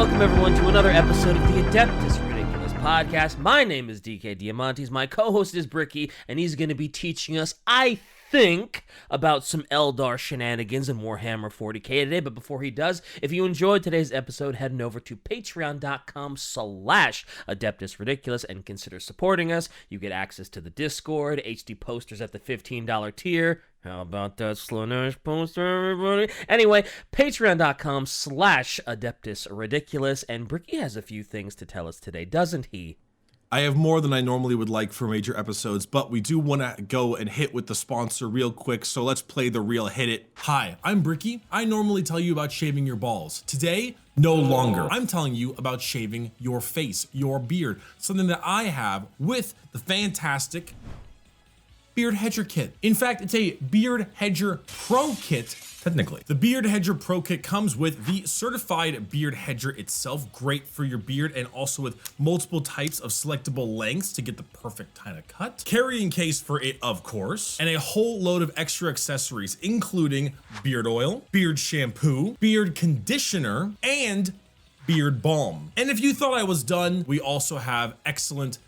welcome everyone to another episode of the Adeptus podcast. My name is DK Diamantes. My co-host is Bricky, and he's going to be teaching us, I think, about some Eldar shenanigans in Warhammer 40k today. But before he does, if you enjoyed today's episode, head over to patreon.com/Adeptus Ridiculous and consider supporting us. You get access to the Discord, HD posters at the $15 tier. How about that Slanesh poster, everybody? Anyway, patreon.com/Adeptus Ridiculous, and Bricky has a few things to tell us today, doesn't he? I have more than I normally would like for major episodes, but we do want to go and hit with the sponsor real quick, so let's play the real hit it. Hi, I'm Bricky. I normally tell you about shaving your balls. Today, no longer. I'm telling you about shaving your face, your beard, something that I have with the fantastic Beard Hedger Kit. In fact, it's a Beard Hedger Pro Kit, technically. The Beard Hedger Pro Kit comes with the certified Beard Hedger itself, great for your beard, and also with multiple types of selectable lengths to get the perfect kind of cut. Carrying case for it, of course, and a whole load of extra accessories, including beard oil, beard shampoo, beard conditioner, and beard balm. And if you thought I was done, we also have excellent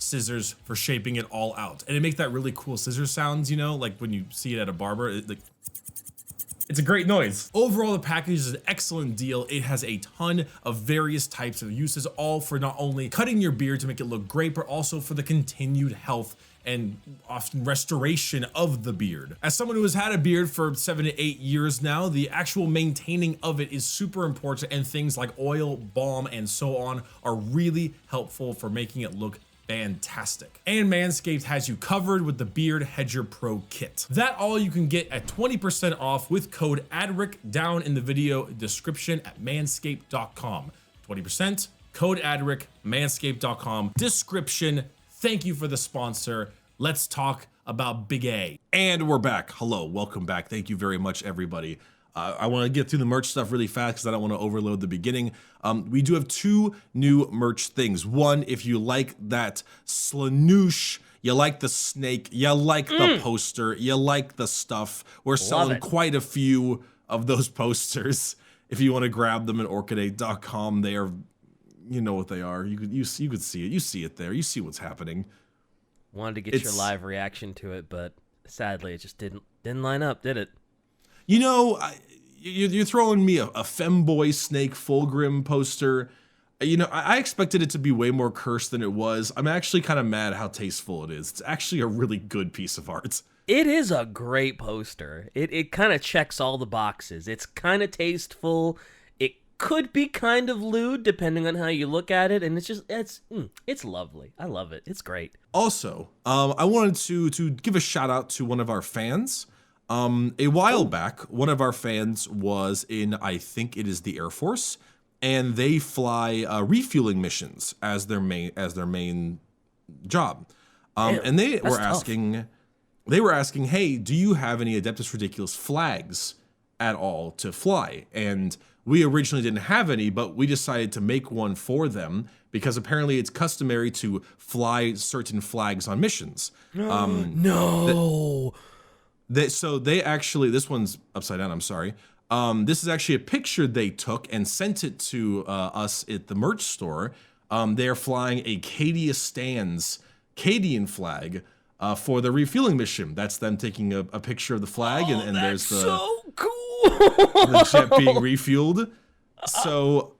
scissors for shaping it all out, and it makes that really cool scissor sounds, you know, like when you see it at a barber. It's a great noise. Overall, the package is an excellent deal. It has a ton of various types of uses, all for not only cutting your beard to make it look great, but also for the continued health and often restoration of the beard. As someone who has had a beard for 7 to 8 years now, the actual maintaining of it is super important, and things like oil, balm, and so on are really helpful for making it look fantastic. And Manscaped has you covered with the Beard Hedger Pro Kit. That all you can get at 20% off with code ADRIC down in the video description at manscaped.com. 20%, code ADRIC, manscaped.com, description. Thank you for the sponsor. Let's talk about Big A. And we're back. Hello, welcome back. Thank you very much, everybody. I want to get through the merch stuff really fast because I don't want to overload the beginning. We do have two new merch things. One, if you like that Slanoosh, you like the snake, you like the poster, you like the stuff, we're selling quite a few of those posters. If you want to grab them at orchidate.com, they are, you know what they are. You could see it. You see it there. You see what's happening. Wanted to get your live reaction to it, but sadly, it just didn't line up, did it? You know, you're throwing me a femboy snake Fulgrim poster. You know, I expected it to be way more cursed than it was. I'm actually kind of mad how tasteful it is. It's actually a really good piece of art. It is a great poster. It kind of checks all the boxes. It's kind of tasteful. It could be kind of lewd depending on how you look at it, and it's lovely. I love it. It's great. Also, I wanted to give a shout out to one of our fans. A while back, one of our fans was in, I think it is the Air Force, and they fly refueling missions as their main job. And they were asking, hey, do you have any Adeptus Ridiculous flags at all to fly? And we originally didn't have any, but we decided to make one for them because apparently it's customary to fly certain flags on missions. No. So they actually, this one's upside down, I'm sorry. This is actually a picture they took and sent it to us at the merch store. They're flying a Cadia Stands Cadian flag for the refueling mission. That's them taking a picture of the flag, and there's so cool. the jet being refueled. So,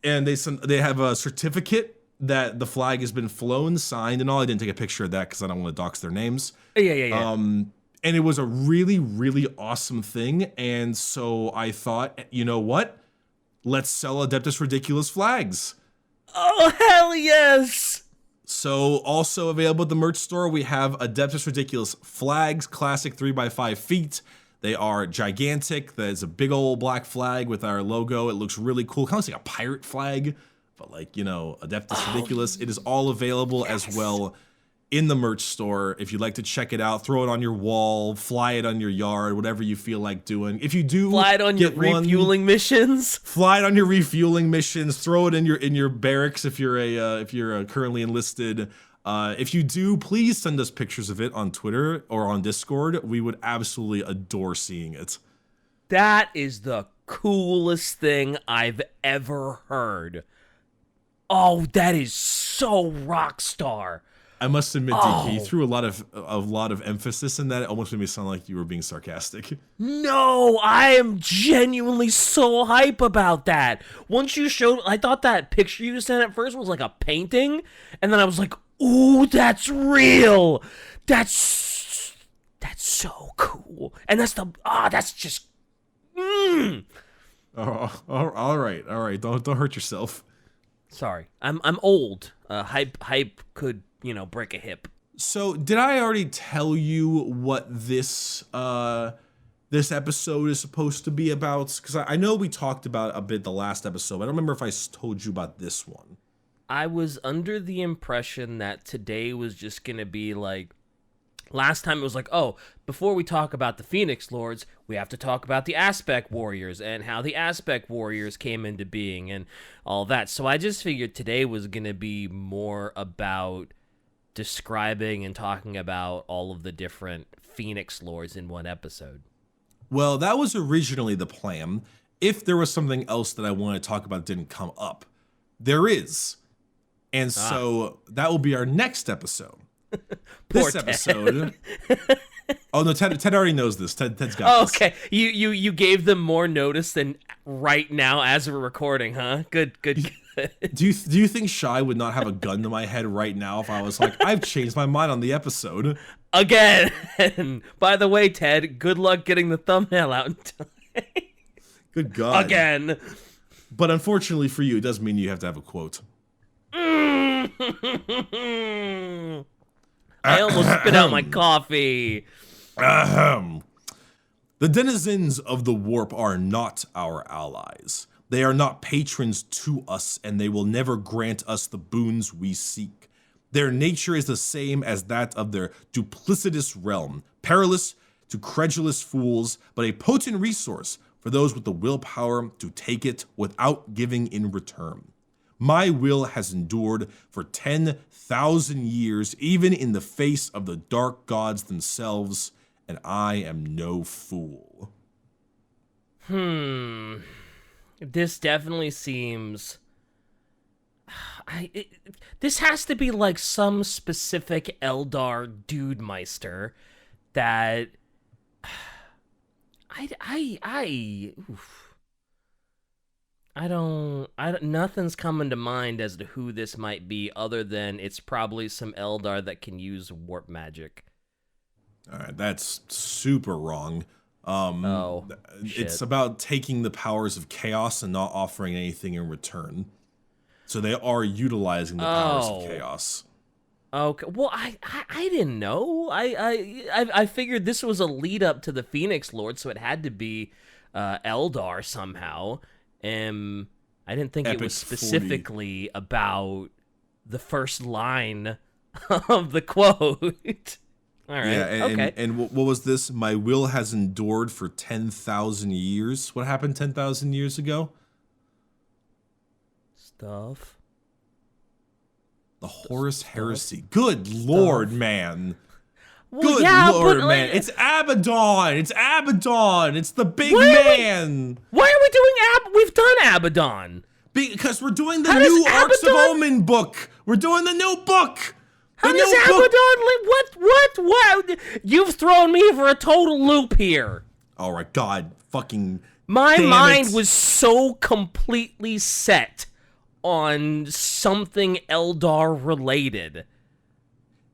and they have a certificate that the flag has been flown, signed, and all. I didn't take a picture of that because I don't want to dox their names. Yeah. And it was a really, really awesome thing. And so I thought, you know what? Let's sell Adeptus Ridiculous flags. Oh, hell yes. So also available at the merch store, we have Adeptus Ridiculous flags, classic 3x5 feet. They are gigantic. There's a big old black flag with our logo. It looks really cool. Kind of looks like a pirate flag, but like, you know, Adeptus Ridiculous. It is all available as well in the merch store. If you'd like to check it out, throw it on your wall, fly it on your yard, whatever you feel like doing. If you do fly it on your refueling missions, fly it on your refueling missions, throw it in your barracks if you're currently enlisted. If you do, please send us pictures of it on Twitter or on Discord. We would absolutely adore seeing it. That is the coolest thing I've ever heard. Oh, that is so Rockstar. I must admit, DK, you threw a lot of emphasis in that. It almost made me sound like you were being sarcastic. No, I am genuinely so hype about that. Once you showed, I thought that picture you sent at first was like a painting, and then I was like, ooh, that's real. That's so cool. And that's just, Oh, all right. Don't hurt yourself. Sorry, I'm old. Hype could, break a hip. So, did I already tell you what this episode is supposed to be about? Because I know we talked about a bit the last episode. I don't remember if I told you about this one. I was under the impression that today was just gonna be like, last time it was like, oh, before we talk about the Phoenix Lords, we have to talk about the Aspect Warriors and how the Aspect Warriors came into being and all that. So I just figured today was going to be more about describing and talking about all of the different Phoenix Lords in one episode. Well, that was originally the plan. If there was something else that I wanted to talk about that didn't come up, there is. And so that will be our next episode. This episode. Oh no, Ted already knows this. Ted's got this. Okay. You gave them more notice than right now as we're recording, huh? Good. Do you think Shy would not have a gun to my head right now if I was like, I've changed my mind on the episode? Again. By the way, Ted, good luck getting the thumbnail out in time. Good God. Again. But unfortunately for you, it does mean you have to have a quote. I almost spit out my coffee. The denizens of the warp are not our allies. They are not patrons to us, and they will never grant us the boons we seek. Their nature is the same as that of their duplicitous realm, perilous to credulous fools, but a potent resource for those with the willpower to take it without giving in return. My will has endured for 10,000 years, even in the face of the dark gods themselves, and I am no fool. This definitely seems... this has to be like some specific Eldar dude meister that... nothing's coming to mind as to who this might be other than it's probably some Eldar that can use warp magic. All right, that's super wrong. Shit. It's about taking the powers of chaos and not offering anything in return. So they are utilizing the powers of chaos. Okay, well, I didn't know. I figured this was a lead up to the Phoenix Lord, so it had to be Eldar somehow. I didn't think it was specifically 40. About the first line of the quote. All right. Yeah, okay. And what was this? My will has endured for 10,000 years. What happened 10,000 years ago? Stuff. The Horus heresy. Good Lord, man. Well, Good yeah, Lord, but, man. It's Abaddon. It's Abaddon. It's the big man. Why are we doing We've done Abaddon. Because we're doing the new Arks of Omen book. We're doing the new book. How does Abaddon... What? You've thrown me for a total loop here. All right, God, fucking... My mind was so completely set on something Eldar related.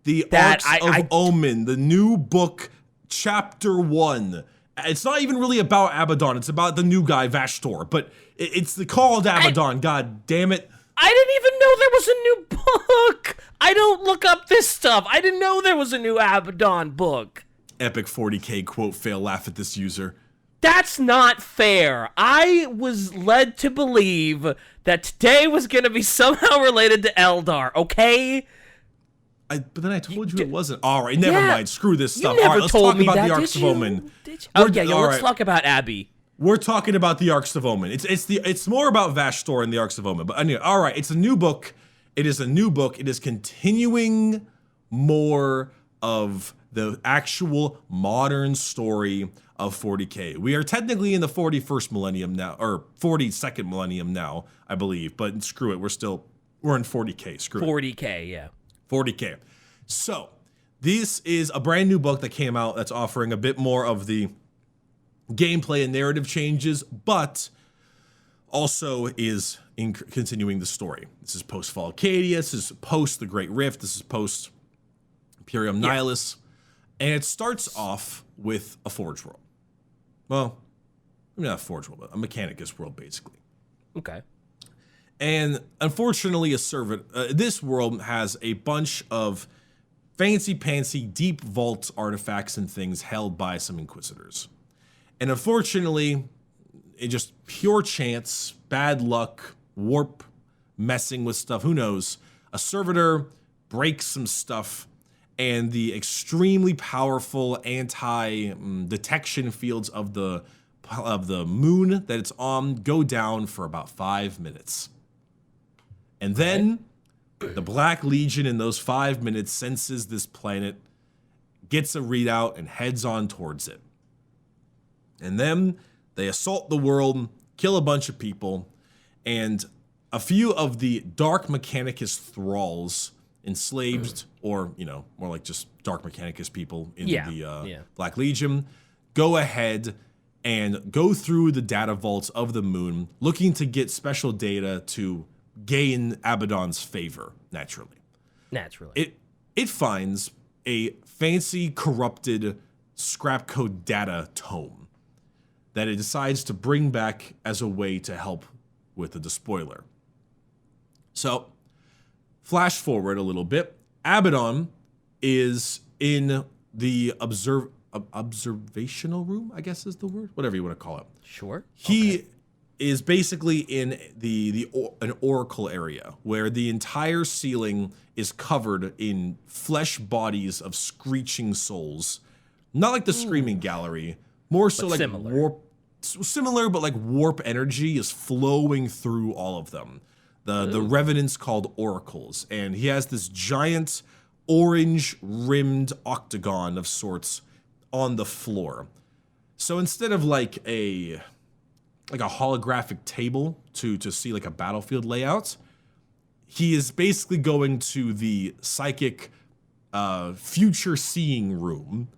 The Arks of Omen, the new book, chapter 1. It's not even really about Abaddon. It's about the new guy, Vashstorr. But it's called Abaddon, God damn it. I didn't even know there was a new book. I don't look up this stuff. I didn't know there was a new Abaddon book. Epic 40k quote fail, laugh at this user. That's not fair. I was led to believe that today was going to be somehow related to Eldar, okay? But then I told you it wasn't. All right, never mind. Screw this stuff. You never all right, let's told talk me about that, the Arks did of you? Omen. Let's talk about Abby. We're talking about the Arks of Omen. It's more about Vashstorr and the Arks of Omen. But anyway, all right, it's a new book. It is a new book. It is continuing more of the actual modern story of 40k. We are technically in the 41st millennium now, or 42nd millennium now, I believe. But screw it, we're in 40k. Screw it. 40k, yeah. 40k. So this is a brand new book that came out that's offering a bit more of the gameplay and narrative changes, but also is continuing the story. This is post-Fall Acadia, this is post the Great Rift, this is post Imperium Nihilus, and it starts off with a Forge world. Well, maybe not a Forge world, but a Mechanicus world, basically. Okay. And unfortunately, this world has a bunch of fancy-pantsy, deep vault artifacts and things held by some Inquisitors. And unfortunately, it just pure chance, bad luck, warp, messing with stuff, who knows, a servitor breaks some stuff, and the extremely powerful anti-detection fields of the moon that it's on go down for about 5 minutes. And then the Black Legion in those 5 minutes senses this planet, gets a readout, and heads on towards it. And then they assault the world, kill a bunch of people, and a few of the Dark Mechanicus thralls, enslaved, or, more like just Dark Mechanicus people in the Black Legion, go ahead and go through the data vaults of the moon, looking to get special data to gain Abaddon's favor, naturally. It finds a fancy, corrupted scrap code data tome that it decides to bring back as a way to help with the despoiler. So, flash forward a little bit. Abaddon is in the observational room, I guess is the word, whatever you want to call it. Sure. He is basically in an oracle area where the entire ceiling is covered in flesh bodies of screeching souls. Not like the Screaming Gallery, more so like similar, but like warp energy is flowing through all of them. The revenants called oracles, and he has this giant orange rimmed octagon of sorts on the floor. So instead of like a holographic table to see like a battlefield layout, he is basically going to the psychic future seeing room.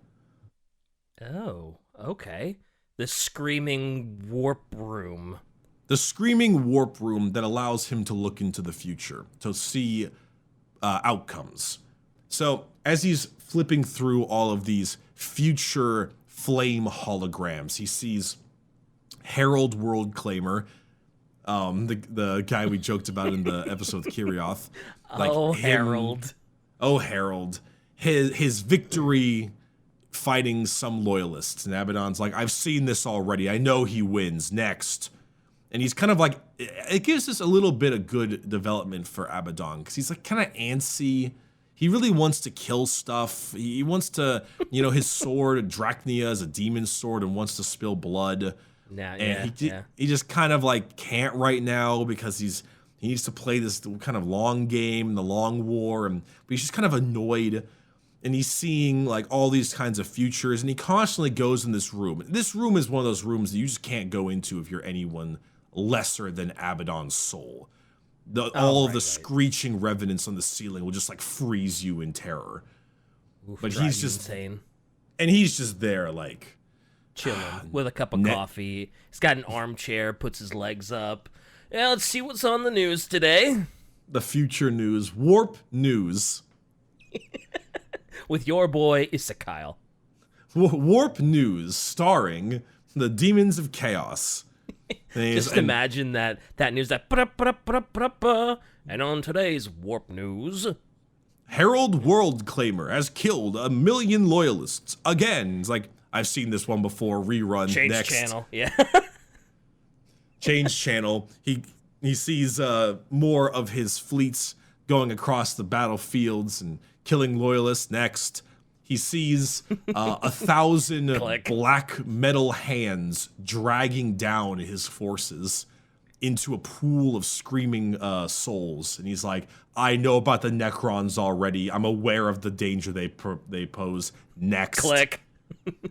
Oh, okay. The screaming warp room. The screaming warp room that allows him to look into the future, to see outcomes. So as he's flipping through all of these future flame holograms, he sees Herald World Claimer, the guy we joked about in the episode with Kirioth. Herald. Oh, Herald. His victory fighting some loyalists. And Abaddon's like, I've seen this already. I know he wins. Next. And he's kind of like, it gives us a little bit of good development for Abaddon, because he's like kind of antsy. He really wants to kill stuff. He wants to, his sword, Drachnia, is a demon sword and wants to spill blood. He just kind of like can't right now because he needs to play this kind of long game, the long war, but he's just kind of annoyed, and he's seeing like all these kinds of futures, and he constantly goes in this room. This room is one of those rooms that you just can't go into if you're anyone lesser than Abaddon's soul. All of the screeching revenants on the ceiling will just like freeze you in terror. Oof, but he's just insane. And he's just there like chilling with a cup of coffee. He's got an armchair, puts his legs up. Yeah, let's see what's on the news today. The future news, warp news. With your boy Issachyle. Warp news starring the demons of chaos. Just imagine that news, that and on today's warp news, Herald World Claimer has killed 1 million loyalists again. It's like, I've seen this one before. Rerun. Change next channel. Yeah. Change channel. He sees more of his fleets going across the battlefields and killing loyalists. Next, he sees 1,000 black metal hands dragging down his forces into a pool of screaming souls, and he's like, I know about the Necrons already. I'm aware of the danger they pose. Next.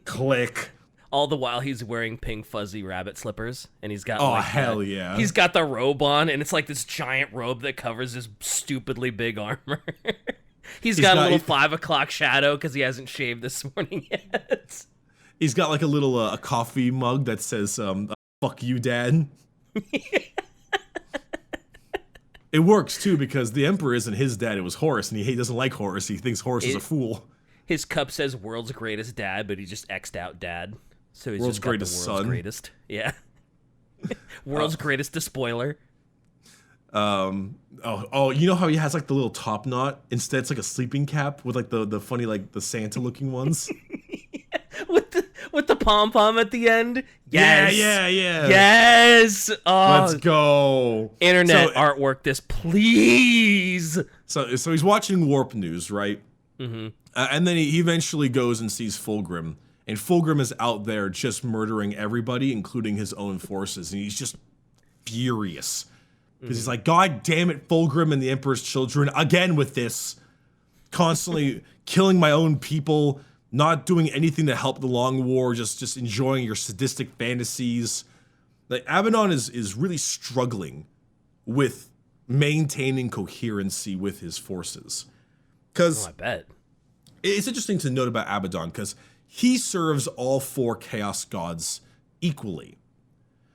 Click. All the while he's wearing pink fuzzy rabbit slippers, and he's got hell yeah. He's got the robe on, and it's like this giant robe that covers his stupidly big armor. he's got a little 5 o'clock shadow because he hasn't shaved this morning yet. He's got like a little a coffee mug that says "Fuck you, Dad." It works too because the Emperor isn't his dad; it was Horus, and he doesn't like Horus. He thinks Horus is a fool. His cup says "World's Greatest Dad," but he just X'd out Dad, so he's World's just got Greatest the World's Son. Greatest. Yeah, World's Greatest Despoiler. You know how he has like the little top knot? Instead, it's like a sleeping cap with like the funny like the Santa looking ones. with the pom pom at the end. Yes. Yeah. Yes. Oh, let's go. Internet artwork. This, please. So he's watching Warp News, right? Mm-hmm. And then he eventually goes and sees Fulgrim, and Fulgrim is out there just murdering everybody, including his own forces, and he's just furious because he's like, "God damn it, Fulgrim and the Emperor's children again with this, constantly killing my own people." Not doing anything to help the Long War, just enjoying your sadistic fantasies. Like Abaddon is really struggling with maintaining coherency with his forces. Because I bet it's interesting to note about Abaddon because he serves all 4 chaos gods equally.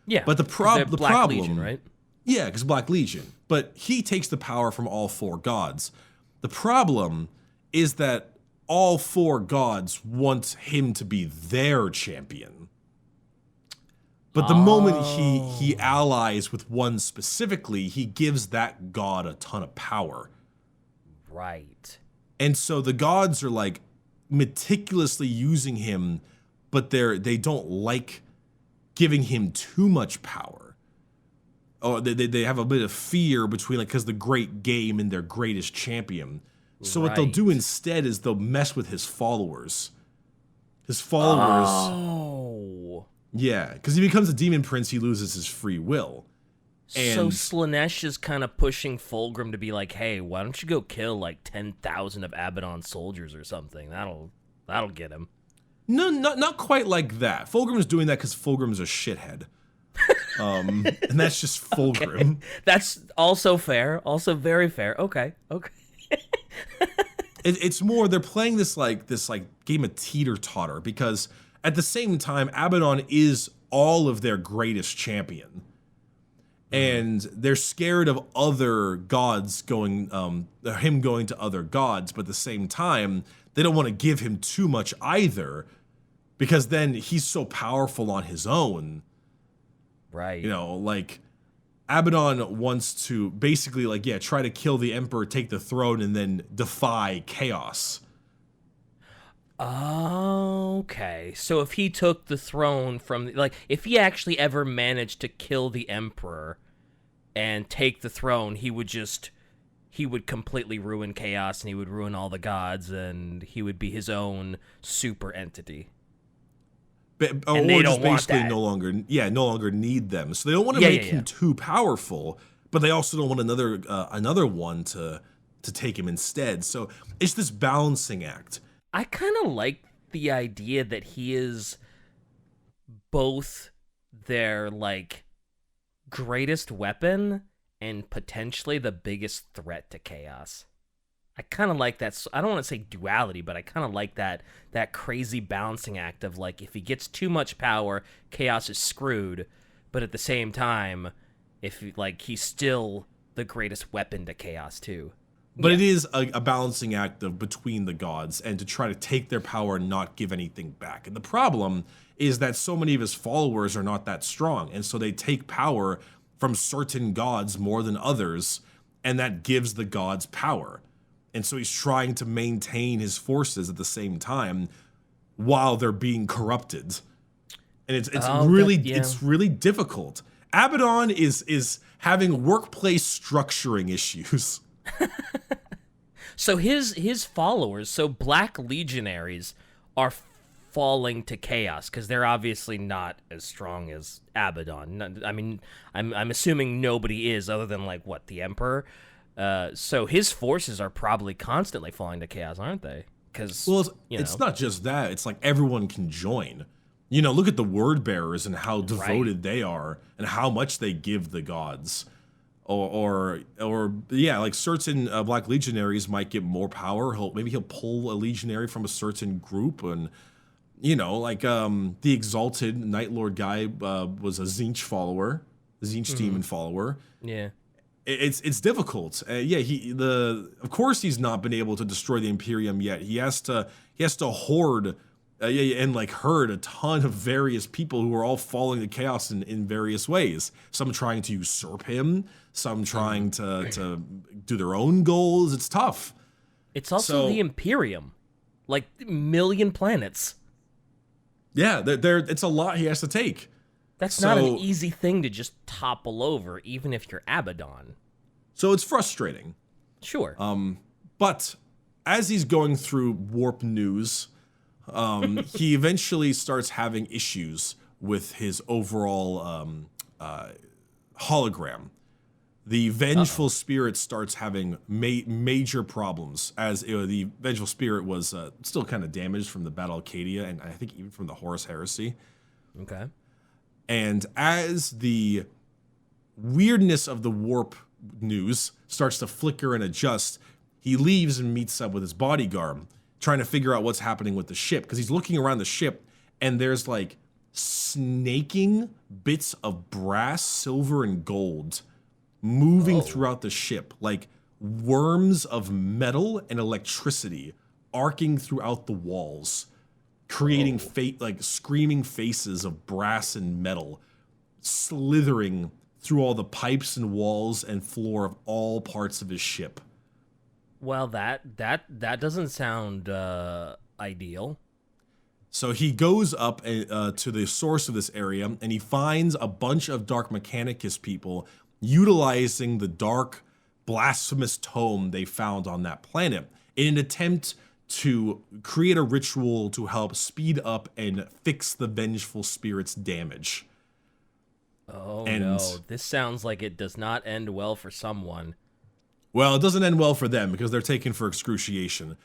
Yeah, but the problem, Legion, right? Yeah, because Black Legion. But he takes the power from all 4 gods. The problem is that all 4 gods want him to be their champion. But the moment he allies with one specifically, he gives that god a ton of power. Right. And so the gods are like meticulously using him, but they don't like giving him too much power. Or they have a bit of fear between like because the great game and their greatest champion. So what they'll do instead is they'll mess with his followers. His followers. Oh. Yeah, because he becomes a demon prince, he loses his free will. And so Slaanesh is kind of pushing Fulgrim to be like, "Hey, why don't you go kill like 10,000 of Abaddon's soldiers or something? That'll get him." No, not quite like that. Fulgrim is doing that because Fulgrim's a shithead. And that's just Fulgrim. Okay. That's also fair. Also very fair. Okay. It's more they're playing this game of teeter-totter because at the same time Abaddon is all of their greatest champion, and they're scared of other gods him going to other gods, but at the same time they don't want to give him too much either because then he's so powerful on his own, right? You know, like Abaddon wants to basically try to kill the Emperor, take the throne, and then defy chaos. Okay, so if he took the throne from, if he actually ever managed to kill the Emperor and take the throne, he would completely ruin chaos, and he would ruin all the gods, and he would be his own super entity. Or just basically no longer need them. So they don't want to make him too powerful, but they also don't want another one to take him instead. So it's this balancing act. I kind of like the idea that he is both their greatest weapon and potentially the biggest threat to chaos. I kind of like that. I don't want to say duality, but I kind of like that crazy balancing act of if he gets too much power, chaos is screwed. But at the same time, if he's still the greatest weapon to chaos too. But it is a balancing act of between the gods and to try to take their power and not give anything back. And the problem is that so many of his followers are not that strong, and so they take power from certain gods more than others, and that gives the gods power. And so he's trying to maintain his forces at the same time while they're being corrupted. And it's really difficult. Abaddon is having workplace structuring issues. So his followers, so Black Legionaries, are falling to chaos because they're obviously not as strong as Abaddon. I mean, I'm assuming nobody is other than the Emperor. So his forces are probably constantly falling to chaos, aren't they? Because it's not just that; it's everyone can join. You know, look at the word bearers and how devoted they are and how much they give the gods. Or yeah, like certain Black Legionaries might get more power. Maybe he'll pull a legionary from a certain group, and you know, like the Exalted Night Lord guy was a Tzeentch follower, Tzeentch demon follower. Yeah, it's difficult. Of course he's not been able to destroy the Imperium yet. He has to hoard. And like herd a ton of various people who are all falling to chaos in various ways. Some trying to usurp him, some trying to do their own goals. It's tough. It's also the Imperium, like million planets. Yeah, it's a lot he has to take. That's not an easy thing to just topple over, even if you're Abaddon. So it's frustrating. Sure. But as he's going through warp news, he eventually starts having issues with his overall hologram. The Vengeful Spirit starts having major problems, as the Vengeful Spirit was still kind of damaged from the Battle of Cadia, and I think even from the Horus Heresy. Okay. And as the weirdness of the warp news starts to flicker and adjust, he leaves and meets up with his bodyguard, trying to figure out what's happening with the ship, because he's looking around the ship and there's like snaking bits of brass, silver, and gold moving throughout the ship, like worms of metal and electricity arcing throughout the walls, creating like screaming faces of brass and metal slithering through all the pipes and walls and floor of all parts of his ship. Well, that doesn't sound ideal. So he goes up to the source of this area, and he finds a bunch of Dark Mechanicus people utilizing the dark, blasphemous tome they found on that planet in an attempt to create a ritual to help speed up and fix the Vengeful Spirit's damage. Oh, no. This sounds like it does not end well for someone. Well, it doesn't end well for them because they're taken for excruciation.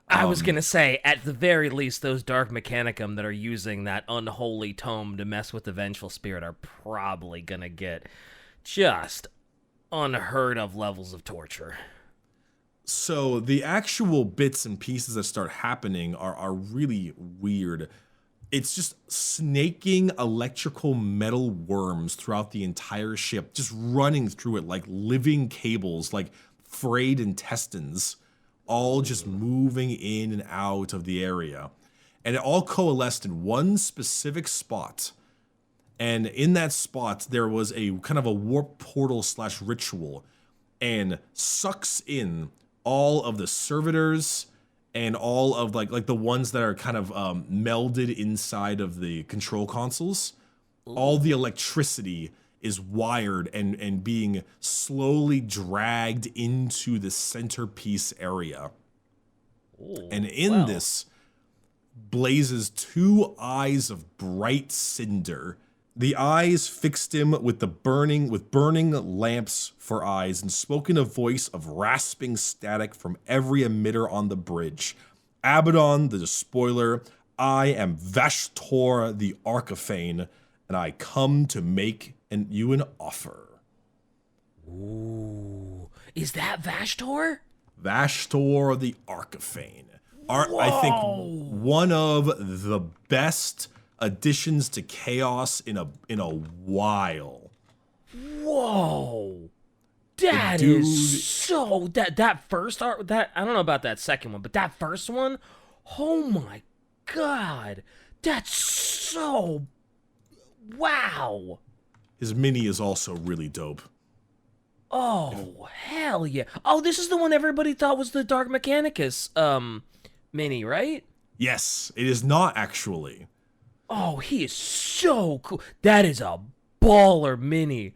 I was going to say, at the very least, those Dark Mechanicum that are using that unholy tome to mess with the Vengeful Spirit are probably going to get just unheard of levels of torture. So the actual bits and pieces that start happening are really weird. It's just snaking electrical metal worms throughout the entire ship, just running through it like living cables, like frayed intestines, all just moving in and out of the area. And it all coalesced in one specific spot. And in that spot, there was a kind of a warp portal / ritual, and sucks in all of the servitors and all of like the ones that are kind of melded inside of the control consoles. All the electricity is wired and being slowly dragged into the centerpiece area. Ooh, and in this blazes 2 eyes of bright cinder. The eyes fixed him with burning lamps for eyes, and spoke in a voice of rasping static from every emitter on the bridge. Abaddon, the Despoiler, I am Vashstorr the Arkifane, and I come to make you an offer. Ooh. Is that Vashtorr? Vashstorr the Arkifane. I think one of the best additions to chaos in a while. Whoa. That is so that first art, that I don't know about that second one, but that first one, oh my god. That's so wow. His mini is also really dope. Oh, hell yeah. Oh, this is the one everybody thought was the Dark Mechanicus mini, right? Yes, it is not actually. Oh, he is so cool. That is a baller mini.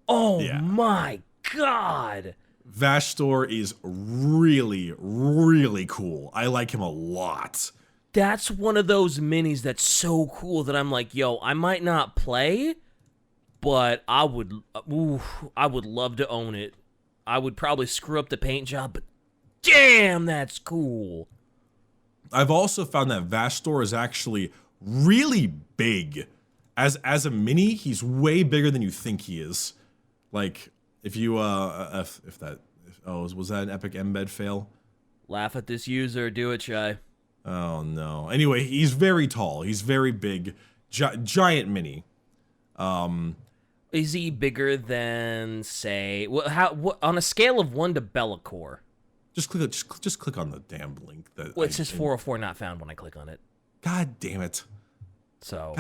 Oh my god. Vashstorr is really, really cool. I like him a lot. That's one of those minis that's so cool that I'm like, yo, I might not play, but I would love to own it. I would probably screw up the paint job, but damn, that's cool. I've also found that Vashstorr is actually really big. As a mini, he's way bigger than you think he is. Like, if you, was that an epic embed fail? Laugh at this user, do it, Shy. Oh, no. Anyway, he's very tall. He's very big. Giant mini. Is he bigger than, say, on a scale of 1 to Be'lakor? Just click on the damn link. It says 404 not found when I click on it. God damn it. So,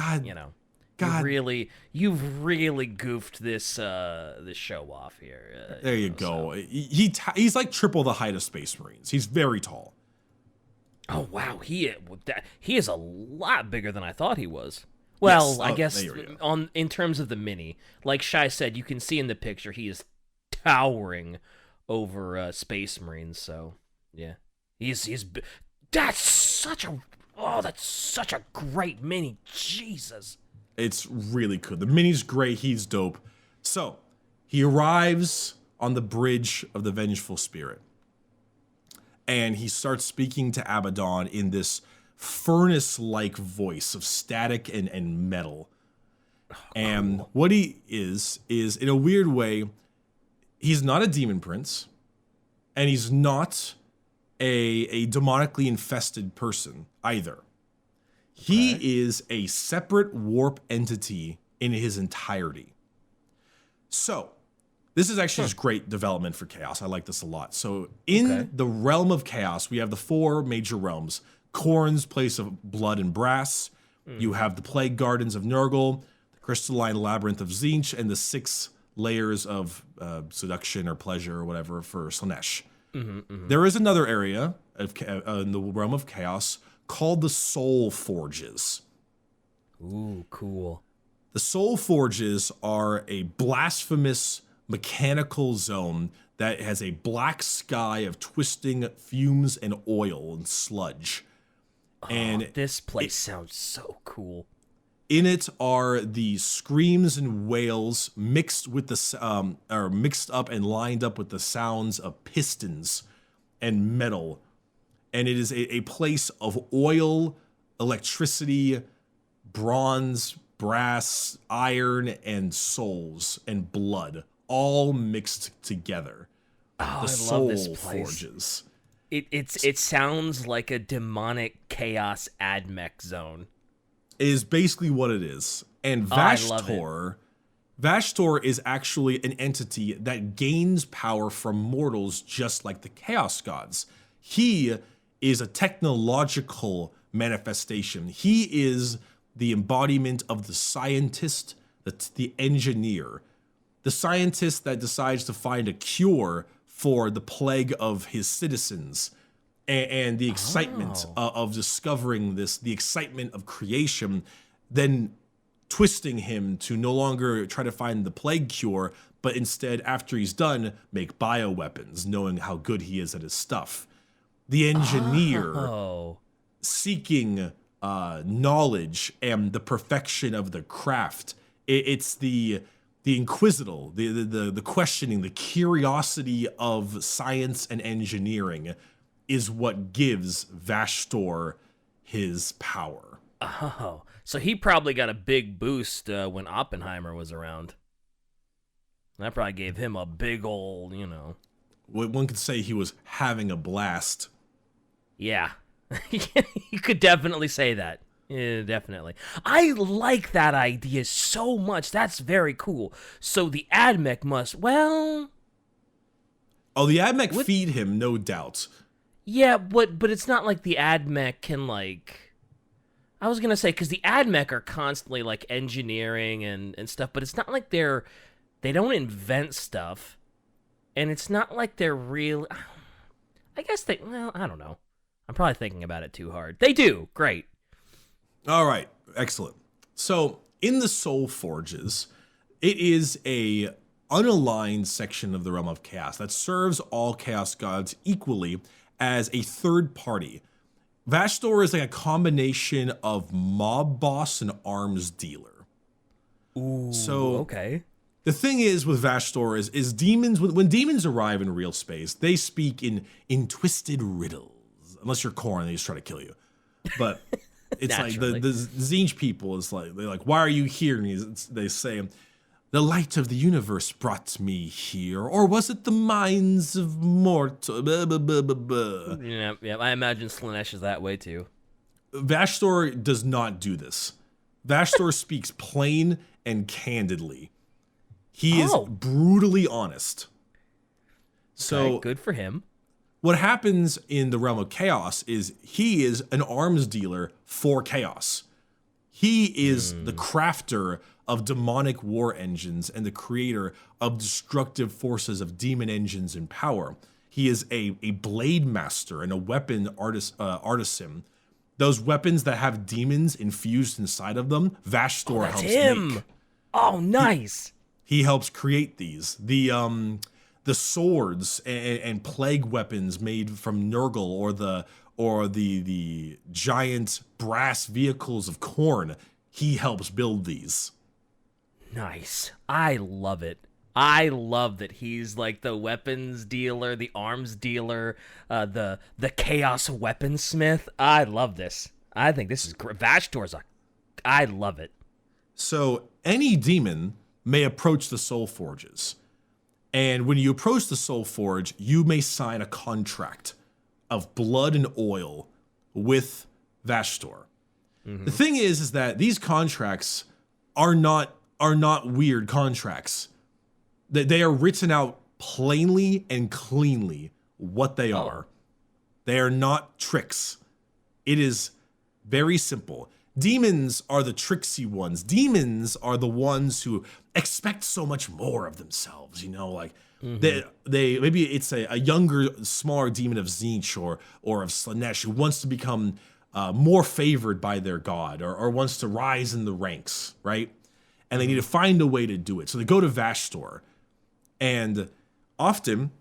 you've really goofed this show off here. There you go. So. He's like triple the height of Space Marines. He's very tall. Oh wow, he is a lot bigger than I thought he was. Well, yes. I guess in terms of the mini, like Shai said, you can see in the picture he is towering over Space Marines. So yeah, that's such a great mini. Jesus. It's really cool. The mini's great. He's dope. So, he arrives on the bridge of the Vengeful Spirit. And he starts speaking to Abaddon in this furnace-like voice of static and metal. Oh, and cool. What he is, in a weird way, he's not a demon prince. And he's not a demonically infested person either. He is a separate warp entity in his entirety. So, this is actually just great development for Chaos. I like this a lot. So, in the realm of Chaos, we have the 4 major realms. Khorne's place of blood and brass. You have the Plague Gardens of Nurgle, the Crystalline Labyrinth of Tzeentch, and the 6 layers of seduction or pleasure or whatever for Slaanesh. There is another area in the realm of Chaos called the Soul Forges. Ooh, cool. The Soul Forges are a blasphemous mechanical zone that has a black sky of twisting fumes and oil and sludge. Oh, and this place sounds so cool. In it are the screams and wails mixed with mixed up and lined up with the sounds of pistons and metal. And it is a place of oil, electricity, bronze, brass, iron, and souls and blood, all mixed together. Oh, I love this place. Forges. It sounds like a demonic chaos admech zone. It is basically what it is. And Vashstorr is actually an entity that gains power from mortals just like the Chaos Gods. He is a technological manifestation. He is the embodiment of the scientist, the engineer, the scientist that decides to find a cure for the plague of his citizens, and the excitement of discovering this, the excitement of creation, then twisting him to no longer try to find the plague cure, but instead, after he's done, make bioweapons, knowing how good he is at his stuff. The engineer seeking knowledge and the perfection of the craft. It's the inquisitor, the questioning, the curiosity of science and engineering is what gives Vashstorr his power. Oh, so he probably got a big boost when Oppenheimer was around. That probably gave him a big old, One could say he was having a blast. Yeah, you could definitely say that. Yeah, definitely. I like that idea so much. That's very cool. So the Admech must, the Admech feed him, no doubt. Yeah, but it's not like the Admech can, I was going to say, because the Admech are constantly, engineering and stuff, but it's not like they don't invent stuff, and it's not like they're real. I guess I don't know. I'm probably thinking about it too hard. They do. Great. All right. Excellent. So in the Soul Forges, it is a unaligned section of the realm of chaos that serves all chaos gods equally as a third party. Vashstorr is a combination of mob boss and arms dealer. Ooh, so okay. The thing is with Vashstorr is demons, when demons arrive in real space, they speak in twisted riddles. Unless you're Khorne, they just try to kill you. But It's like the Tzeentch people is like, they're like, why are you here? And they say, the light of the universe brought me here, or was it the minds of mortal? Yeah, I imagine Slaanesh is that way too. Vashstorr does not do this. Vashstorr speaks plain and candidly. He is brutally honest. So good for him. What happens in the realm of chaos is he is an arms dealer for chaos. He is the crafter of demonic war engines and the creator of destructive forces of demon engines and power. He is a blade master and a weapon artisan. Those weapons that have demons infused inside of them, Vashstorr helps make. Oh, nice. He helps create these. The swords and plague weapons made from Nurgle or the giant brass vehicles of Khorne, he helps build these. Nice. I love it. I love that he's like the weapons dealer, the arms dealer, the chaos weaponsmith. I love this. I think this is great. Vashtorr's I love it. So any demon may approach the Soul Forges. And when you approach the Soul Forge, you may sign a contract of blood and oil with Vashtorr. The thing is that these contracts are not weird contracts. They are written out plainly and cleanly what they are. They are not tricks. It is very simple. Demons are the tricksy ones. Demons are the ones who expect so much more of themselves, like they maybe it's a younger, smaller demon of Tzeentch or of Slaanesh who wants to become more favored by their god or wants to rise in the ranks, right? And they need to find a way to do it. So they go to Vashtorr, and often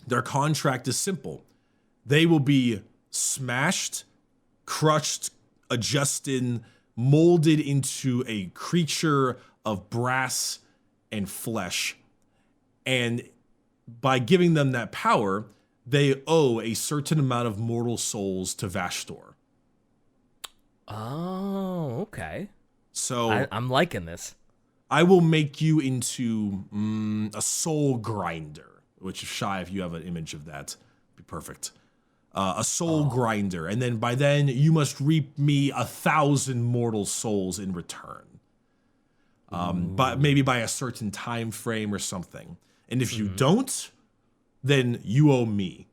their contract is simple. They will be smashed, crushed, adjusted, molded into a creature of brass and flesh. And by giving them that power, they owe a certain amount of mortal souls to Vashtorr. Oh, okay. So I'm liking this. I will make you into a soul grinder, which is shy if you have an image of that. Be perfect. A soul grinder, and then by then you must reap me 1,000 mortal souls in return. But maybe by a certain time frame or something. And if you don't, then you owe me.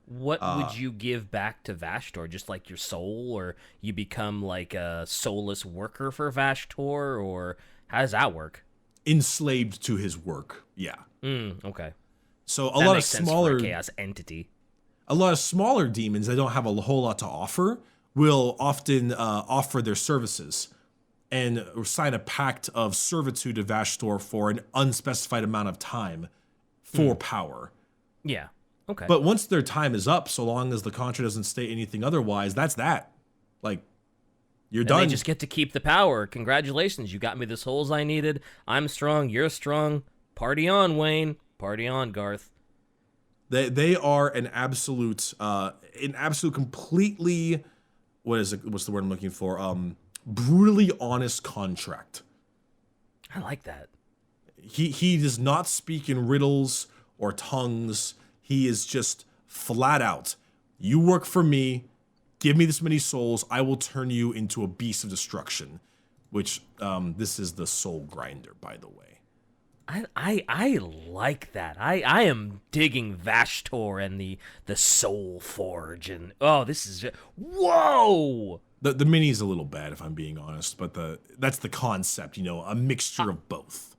What would you give back to Vashtorr? Just like your soul, or you become like a soulless worker for Vashtorr, or how does that work? Enslaved to his work, yeah. Okay. So That makes sense for a chaos entity. A lot of smaller demons that don't have a whole lot to offer will often offer their services and sign a pact of servitude to Vashtorr for an unspecified amount of time for power. Yeah. Okay. But once their time is up, so long as the contract doesn't state anything otherwise, that's that. Like, you're done. They just get to keep the power. Congratulations, you got me the souls I needed. I'm strong. You're strong. Party on, Wayne. Party on, Garth. They are an absolute completely, what's the word I'm looking for? Brutally honest contract. I like that. He does not speak in riddles or tongues. He is just flat out. You work for me. Give me this many souls. I will turn you into a beast of destruction. Which this is the soul grinder, by the way. I like that. I am digging Vashtorr and the Soul Forge, and this is whoa. The mini's a little bad if I'm being honest, but that's the concept, a mixture of both.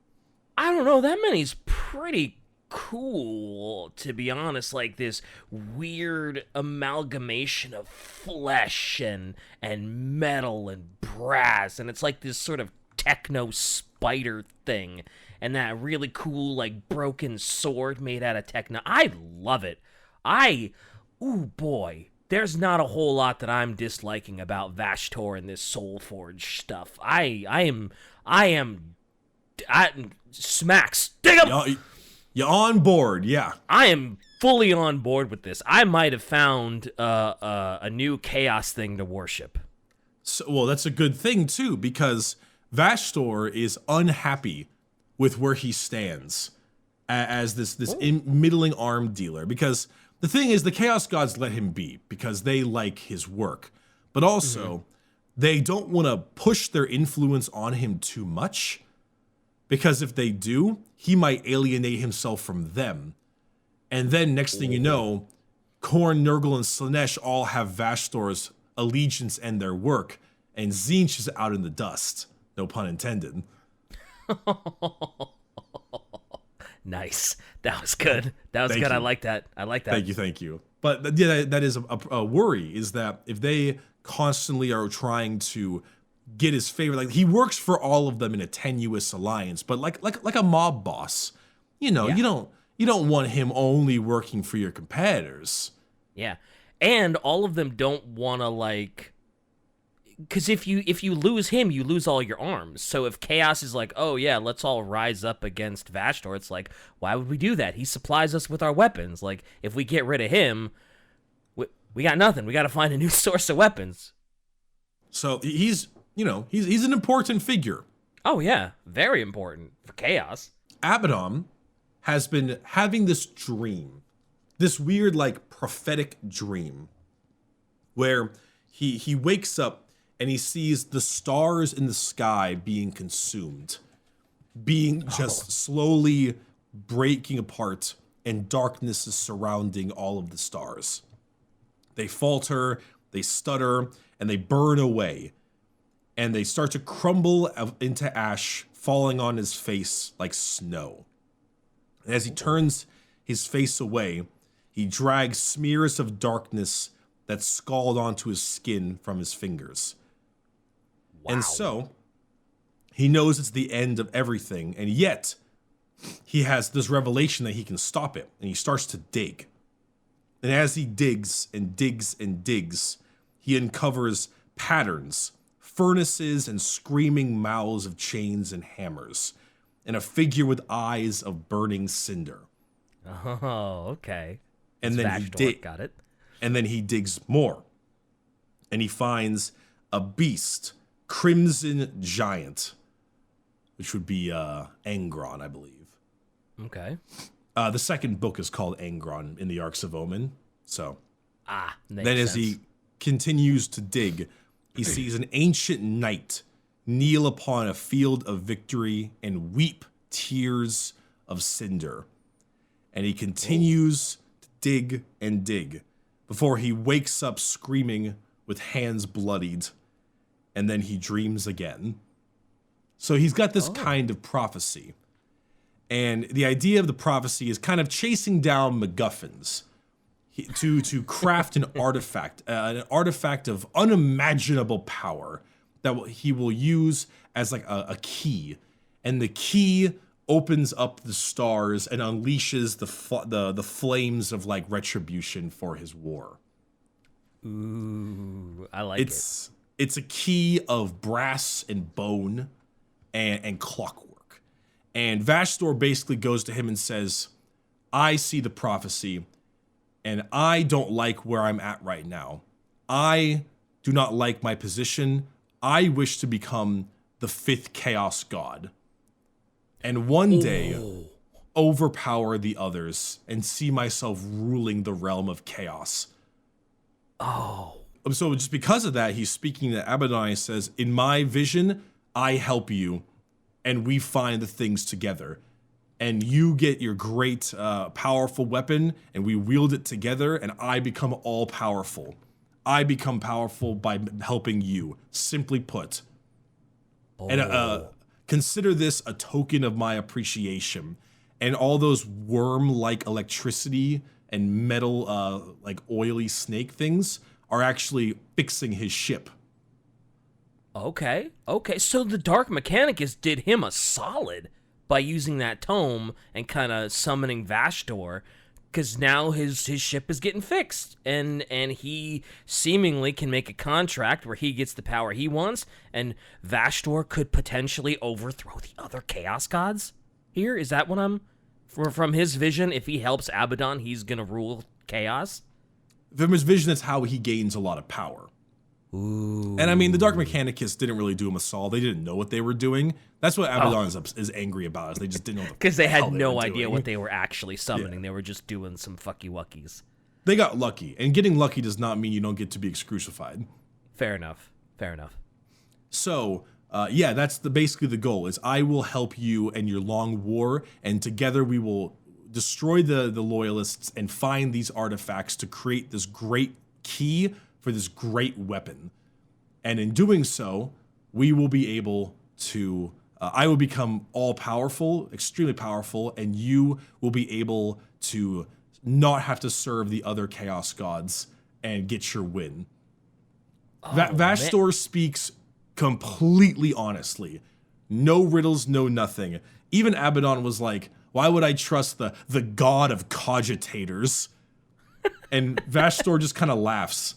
I don't know, that mini's pretty cool, to be honest. Like this weird amalgamation of flesh and metal and brass, and it's like this sort of techno spider thing. And that really cool, like, broken sword made out of techno. I love it. Ooh, boy. There's not a whole lot that I'm disliking about Vashtorr and this Soul Forge stuff. I am smacks. Dig 'em! You're on board, yeah. I am fully on board with this. I might have found a new chaos thing to worship. So, well, that's a good thing too, because Vashstorr is unhappy with where he stands as this middling arm dealer. Because the thing is, the Chaos Gods let him be because they like his work, but also they don't want to push their influence on him too much, because if they do, he might alienate himself from them. And then next thing you know, Khorne, Nurgle, and Slaanesh all have Vashtor's allegiance and their work, and Tzeentch is out in the dust. No pun intended. Nice. That was good. That was Thank good. you. I like that. Thank you. But yeah, that is a worry, is that if they constantly are trying to get his favor, like he works for all of them in a tenuous alliance, but like a mob boss, you know, you don't want him only working for your competitors. Yeah. And all of them don't want to, like, because if you lose him, you lose all your arms. So if Chaos is like, oh yeah, let's all rise up against Vashtorr, it's like, why would we do that? He supplies us with our weapons. Like, if we get rid of him, we got nothing. We got to find a new source of weapons. So he's an important figure. Oh yeah, very important for Chaos. Abaddon has been having this dream, this weird, like, prophetic dream, where he wakes up and he sees the stars in the sky being consumed, being just slowly breaking apart, and darkness is surrounding all of the stars. They falter, they stutter, and they burn away, and they start to crumble into ash, falling on his face like snow. And as he turns his face away, he drags smears of darkness that scald onto his skin from his fingers. Wow. And so, he knows it's the end of everything, and yet, he has this revelation that he can stop it, and he starts to dig. And as he digs and digs and digs, he uncovers patterns, furnaces, and screaming mouths of chains and hammers, and a figure with eyes of burning cinder. Oh, okay. And then got it. And then he digs more, and he finds a beast, Crimson Giant, which would be Angron, I believe. Okay. The second book is called Angron in the Arks of Omen. So, makes then as sense. he continues to dig, he sees an ancient knight kneel upon a field of victory and weep tears of cinder. And he continues to dig and dig before he wakes up screaming with hands bloodied, and then he dreams again. So he's got this kind of prophecy. And the idea of the prophecy is kind of chasing down MacGuffins to craft an artifact of unimaginable power that he will use as like a key. And the key opens up the stars and unleashes the flames of, like, retribution for his war. Ooh, I like it. It's a key of brass and bone and clockwork. And Vashtorr basically goes to him and says, I see the prophecy, and I don't like where I'm at right now. I do not like my position. I wish to become the 5th Chaos God, and one day overpower the others and see myself ruling the realm of chaos. Oh. So just because of that, he's speaking to Abaddon. He says, in my vision, I help you, and we find the things together. And you get your great, powerful weapon, and we wield it together, and I become all-powerful. I become powerful by helping you, simply put. And consider this a token of my appreciation. And all those worm-like electricity and metal, like oily snake things are actually fixing his ship. Okay. So the dark mechanic did him a solid by using that tome and kind of summoning Vashtorr, because now his ship is getting fixed, and he seemingly can make a contract where he gets the power he wants, and Vashtorr could potentially overthrow the other Chaos Gods. Here, is that what I'm From his vision, if he helps Abaddon, he's gonna rule chaos. From his vision, that's how he gains a lot of power. Ooh. And I mean, the Dark Mechanicus didn't really do him a solve. They didn't know what they were doing. That's what Abaddon is angry about. Is they just didn't know because they had no were idea doing. what they were actually summoning. They were just doing some fucky wuckies. They got lucky, and getting lucky does not mean you don't get to be excrucified. Fair enough. Fair enough. So, yeah, that's basically the goal. Is I will help you and your long war, and together we will destroy the Loyalists and find these artifacts to create this great key for this great weapon. And in doing so, we will be able to, I will become all powerful, extremely powerful, and you will be able to not have to serve the other chaos gods and get your win. Vashtorr speaks completely honestly. No riddles, no nothing. Even Abaddon was like, why would I trust the god of cogitators? And Vashtorr just kind of laughs.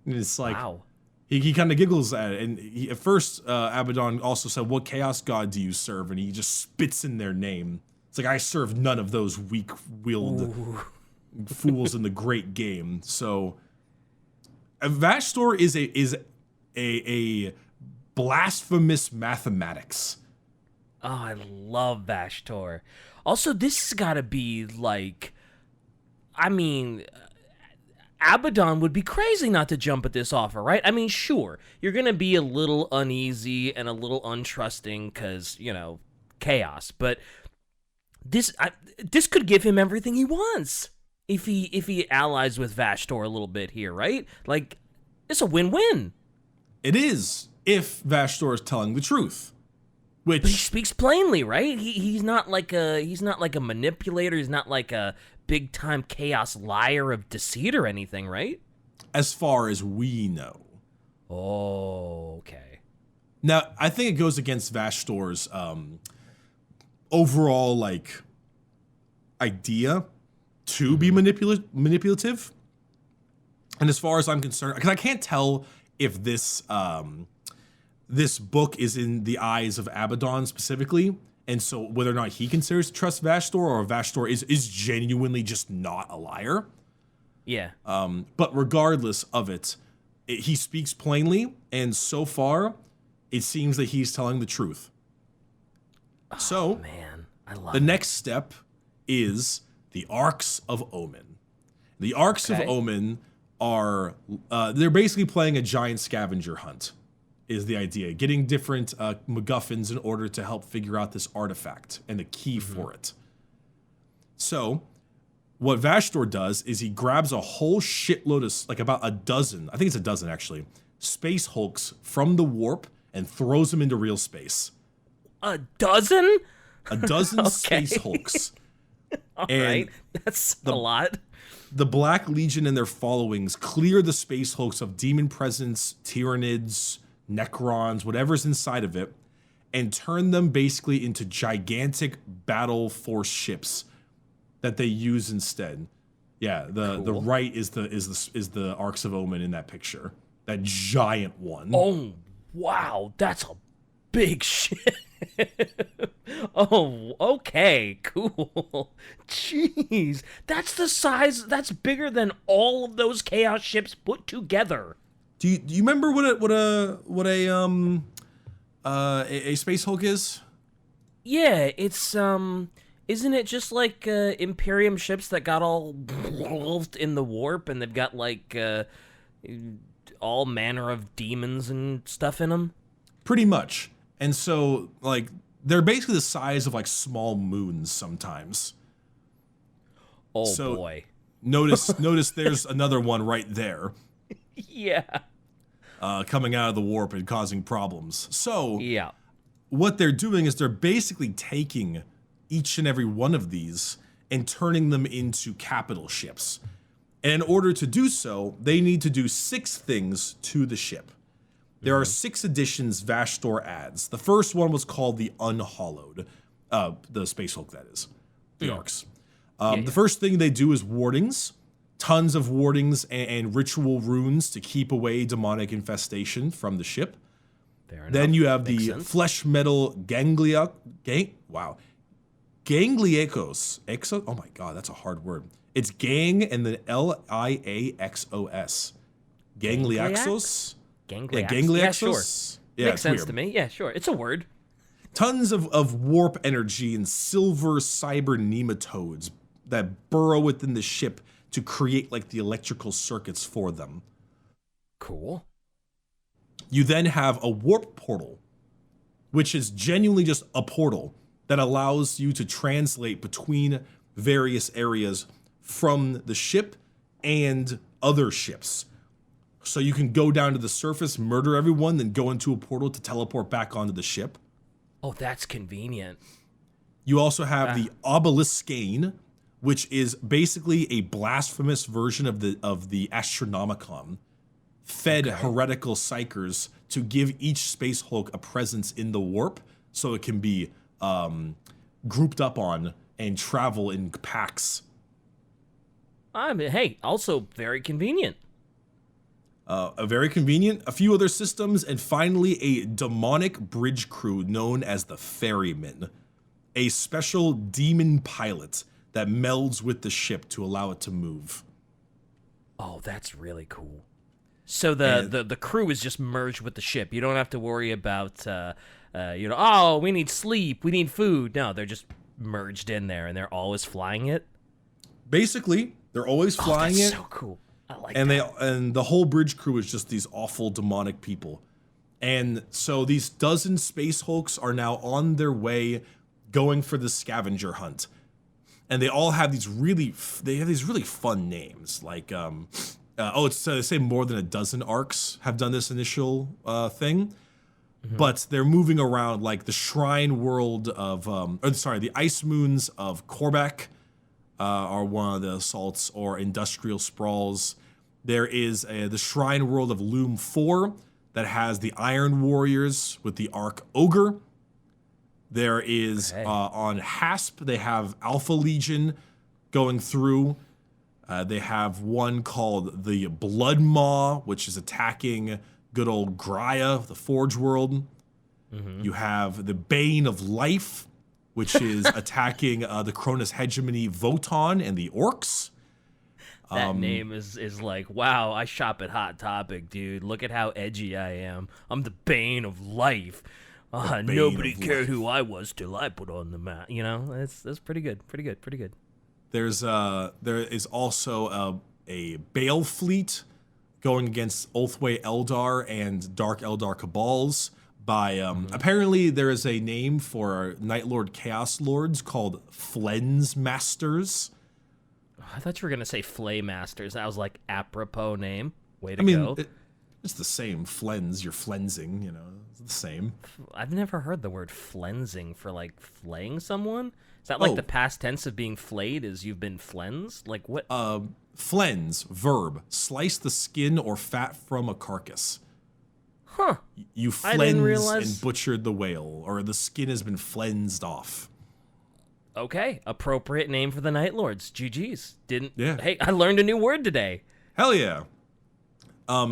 And it's like, wow. He kind of giggles at it. And at first, Abaddon also said, what chaos god do you serve? And he just spits in their name. It's like, I serve none of those weak-willed fools in the great game. So Vashtorr is a blasphemous mathematics. Oh, I love Vashtorr. Also, this has got to be like, I mean, Abaddon would be crazy not to jump at this offer, right? I mean, sure, you're going to be a little uneasy and a little untrusting because, you know, chaos. But this could give him everything he wants if he allies with Vashtorr a little bit here, right? Like, it's a win-win. It is, if Vashtorr is telling the truth. Which, but he speaks plainly, right? He's not like a manipulator. He's not like a big time chaos liar of deceit or anything, right? As far as we know. Oh, okay. Now, I think it goes against Vashtorr's overall like idea to be manipulative. And as far as I'm concerned, because I can't tell if this this book is in the eyes of Abaddon specifically, and so whether or not he considers to trust Vashtorr, or Vashtorr is genuinely just not a liar. Yeah. But regardless of it, he speaks plainly, and so far, it seems that he's telling the truth. Oh, so, man, I love the it. next step is the Arks of Omen. The Arks of Omen are, they're basically playing a giant scavenger hunt, is the idea. Getting different MacGuffins in order to help figure out this artifact and the key for it. So, what Vashtorr does is he grabs a whole shitload of, like about a dozen, I think it's a dozen actually, space hulks from the warp and throws them into real space. A dozen? A dozen space hulks. All right, that's a lot. The Black Legion and their followings clear the space hulks of demon presence, Tyranids, Necrons, whatever's inside of it, and turn them basically into gigantic battle force ships that they use instead. Yeah, the right is the Arks of Omen in that picture. That giant one. Oh, wow, that's a big ship. Oh, okay, cool. Jeez, that's the size. That's bigger than all of those chaos ships put together. Do you remember what a space hulk is? Yeah, it's isn't it just like Imperium ships that got all engulfed in the warp, and they've got like all manner of demons and stuff in them? Pretty much. And so, like, they're basically the size of like small moons sometimes. Oh so boy! Notice there's another one right there. Yeah. Coming out of the warp and causing problems. So yeah, what they're doing is they're basically taking each and every one of these and turning them into capital ships. And in order to do so, they need to do 6 things to the ship. There are 6 additions Vashtorr adds. The first one was called the Unhallowed, the Space Hulk, that is, the Arks. The first thing they do is wardings. Tons of wardings and ritual runes to keep away demonic infestation from the ship. Fair enough. Then you have Makes the sense. flesh metal Gangliakos. Oh my god, that's a hard word. It's gang and then Liaxos. Gangliaxos? Gangliaxos? Yeah, Gangliaxos? Yeah, sure. Yeah, Makes it's sense weird. to me. Yeah, sure. It's a word. Tons of warp energy and silver cyber nematodes that burrow within the ship to create like the electrical circuits for them. Cool. You then have a warp portal, which is genuinely just a portal that allows you to translate between various areas from the ship and other ships. So you can go down to the surface, murder everyone, then go into a portal to teleport back onto the ship. Oh, that's convenient. You also have the Obeliskane, which is basically a blasphemous version of the Astronomicon, fed heretical psychers to give each Space Hulk a presence in the warp so it can be grouped up on and travel in packs. I mean, hey, also very convenient. Very convenient. A few other systems, and finally a demonic bridge crew known as the Ferryman, a special demon pilot that melds with the ship to allow it to move. Oh, that's really cool. So the crew is just merged with the ship. You don't have to worry about oh, we need sleep, we need food. No, they're just merged in there, and they're always flying it. Basically, they're always flying it. So cool. I like and that. And the whole bridge crew is just these awful demonic people. And so these dozen Space Hulks are now on their way going for the scavenger hunt. And they all have these really fun names. Like, they say more than a dozen arcs have done this initial thing. Mm-hmm. But they're moving around like the shrine world of, the ice moons of Korvac are one of the assaults, or industrial sprawls. There is the shrine world of Loom 4 that has the Iron Warriors with the Arc Ogre. There is on Hasp, they have Alpha Legion going through. They have one called the Blood Maw, which is attacking good old Graia, the Forge world. Mm-hmm. You have the Bane of Life, which is attacking the Cronus Hegemony Voton and the Orcs. That name is like, wow, I shop at Hot Topic, dude. Look at how edgy I am. I'm the Bane of Life. Nobody cared who I was till I put on the map. You know, that's pretty good. There is also a Bale fleet going against Ulthwé Eldar and Dark Eldar Cabals. Apparently there is a name for Night Lord Chaos Lords called Flens Masters. I thought you were gonna say Flay Masters. That was like apropos name. Way to go. It's the same. Flens, you're flensing, you know, it's the same. I've never heard the word flensing for like flaying someone. Is that like the past tense of being flayed is you've been flensed? Like what? Flens, verb, slice the skin or fat from a carcass. Huh. You flens and butchered the whale, or the skin has been flensed off. Okay, appropriate name for the Night Lords. GG's. Yeah. Hey, I learned a new word today. Hell yeah.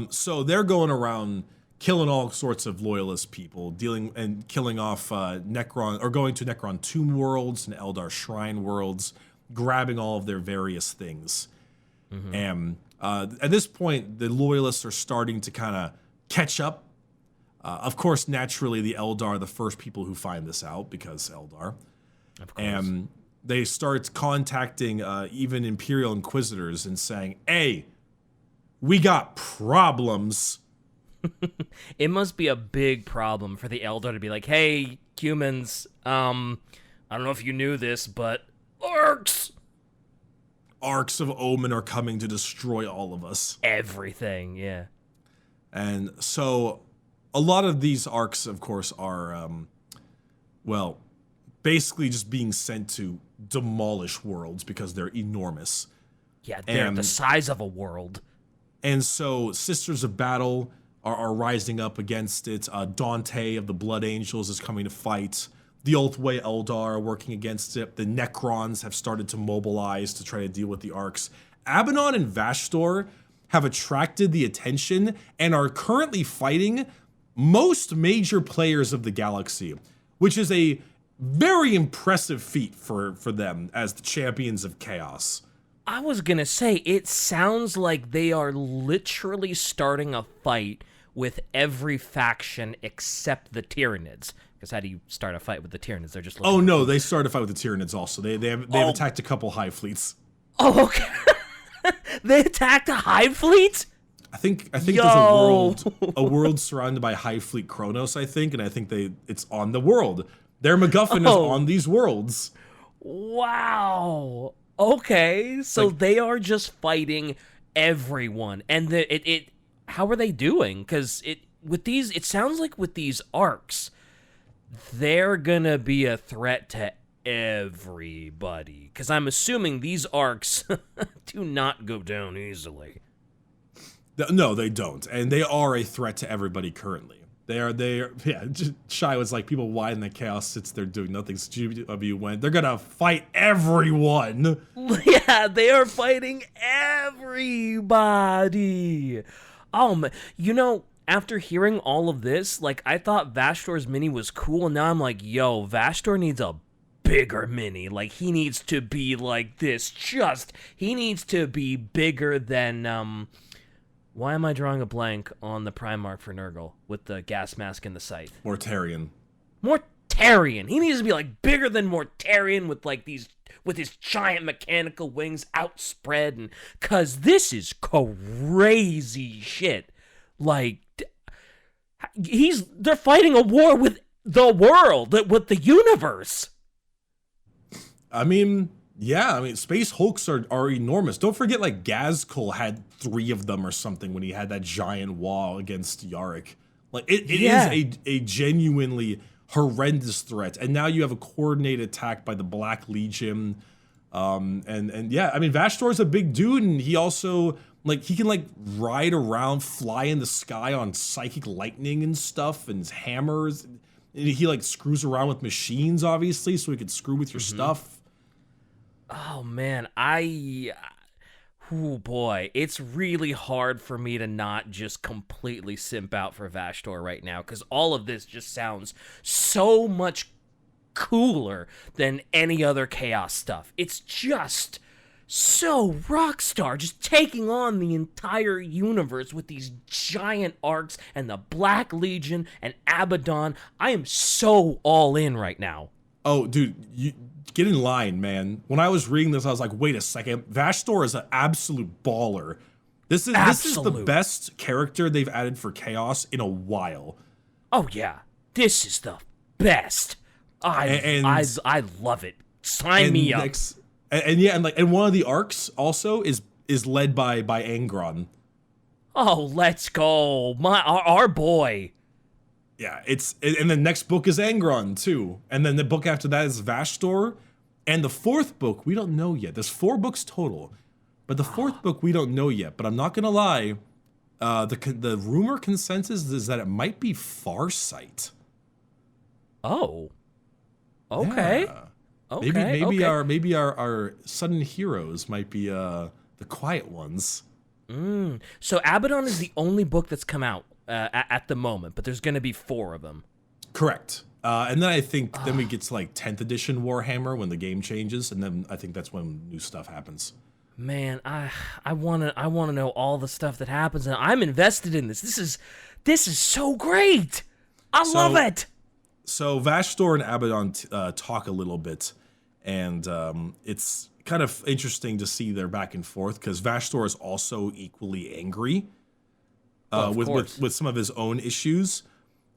So they're going around killing all sorts of loyalist people, dealing and killing off Necron, or going to Necron tomb worlds and Eldar shrine worlds, grabbing all of their various things. Mm-hmm. And at this point, the loyalists are starting to kind of catch up. Of course, naturally, the Eldar are the first people who find this out, because Eldar. Of course. And they start contacting even Imperial Inquisitors and saying, hey, we got problems. It must be a big problem for the Eldar to be like, hey, humans, I don't know if you knew this, but Arks of Omen are coming to destroy all of us. Everything, yeah. And so a lot of these Arks, of course, are, basically just being sent to demolish worlds because they're enormous. Yeah, they're the size of a world. And so Sisters of Battle are rising up against it. Dante of the Blood Angels is coming to fight. The Ulthwé Eldar are working against it. The Necrons have started to mobilize to try to deal with the Arks. Abaddon and Vashtorr have attracted the attention and are currently fighting most major players of the galaxy, which is a very impressive feat for them as the champions of chaos. I was gonna say, it sounds like they are literally starting a fight with every faction except the Tyranids. Because how do you start a fight with the Tyranids? They're just Oh no, they started a fight with the Tyranids also. They've attacked a couple hive fleets. Oh, okay. They attacked a hive fleet? I think there's a world surrounded by hive fleet Kronos, I think, and I think it's on the world. Their MacGuffin is on these worlds. Wow. Okay, so they are just fighting everyone, and how are they doing? Because it sounds like with these arcs, they're gonna be a threat to everybody. Because I'm assuming these arcs do not go down easily. No, they don't, and they are a threat to everybody currently. They are. Yeah, Shy was like, people widen the chaos sits there doing nothing. So GW went, they're gonna fight everyone. Yeah, they are fighting everybody. Oh, after hearing all of this, like, I thought Vashtor's mini was cool, and now I'm like, yo, Vashtorr needs a bigger mini. Like, he needs to be like this. He needs to be bigger than, why am I drawing a blank on the Primarch for Nurgle with the gas mask and the scythe? Mortarion. Mortarion. He needs to be like bigger than Mortarion with his giant mechanical wings outspread, and cause this is crazy shit. Like, they're fighting a war with the world, with the universe. I mean, yeah, Space Hulks are enormous. Don't forget, like, Gazkul had 3 of them or something when he had that giant wall against Yarick. Like, it is a genuinely horrendous threat. And now you have a coordinated attack by the Black Legion. And yeah, Vashtor's a big dude, and he also, like, he can, like, ride around, fly in the sky on psychic lightning and stuff, and his hammers. And he, like, screws around with machines, obviously, so he can screw with your stuff. Oh, man, oh boy, it's really hard for me to not just completely simp out for Vashtorr right now, because all of this just sounds so much cooler than any other Chaos stuff. It's just so Rockstar, just taking on the entire universe with these giant arcs and the Black Legion and Abaddon. I am so all in right now. Oh, dude, you get in line, man. When I was reading this, I was like, wait a second. Vashtorr is an absolute baller. This is the best character they've added for Chaos in a while. Oh, yeah. This is the best. I love it. Sign me up. And one of the arcs also is led by Angron. Oh, let's go. Our boy. Yeah, and the next book is Angron too, and then the book after that is Vashtorr, and the 4th book we don't know yet. There's 4 books total, but the 4th book we don't know yet. But I'm not gonna lie, the rumor consensus is that it might be Farsight. Oh, okay. Yeah. Okay. Maybe our sudden heroes might be the quiet ones. So Abaddon is the only book that's come out at the moment, but there's going to be 4 of them. Correct. And then I think then we get to like 10th edition Warhammer when the game changes, and then I think that's when new stuff happens. Man, I want to know all the stuff that happens, and I'm invested in this. This is so great. I love it. So Vashtorr and Abaddon talk a little bit, and it's kind of interesting to see their back and forth because Vashtorr is also equally angry with some of his own issues.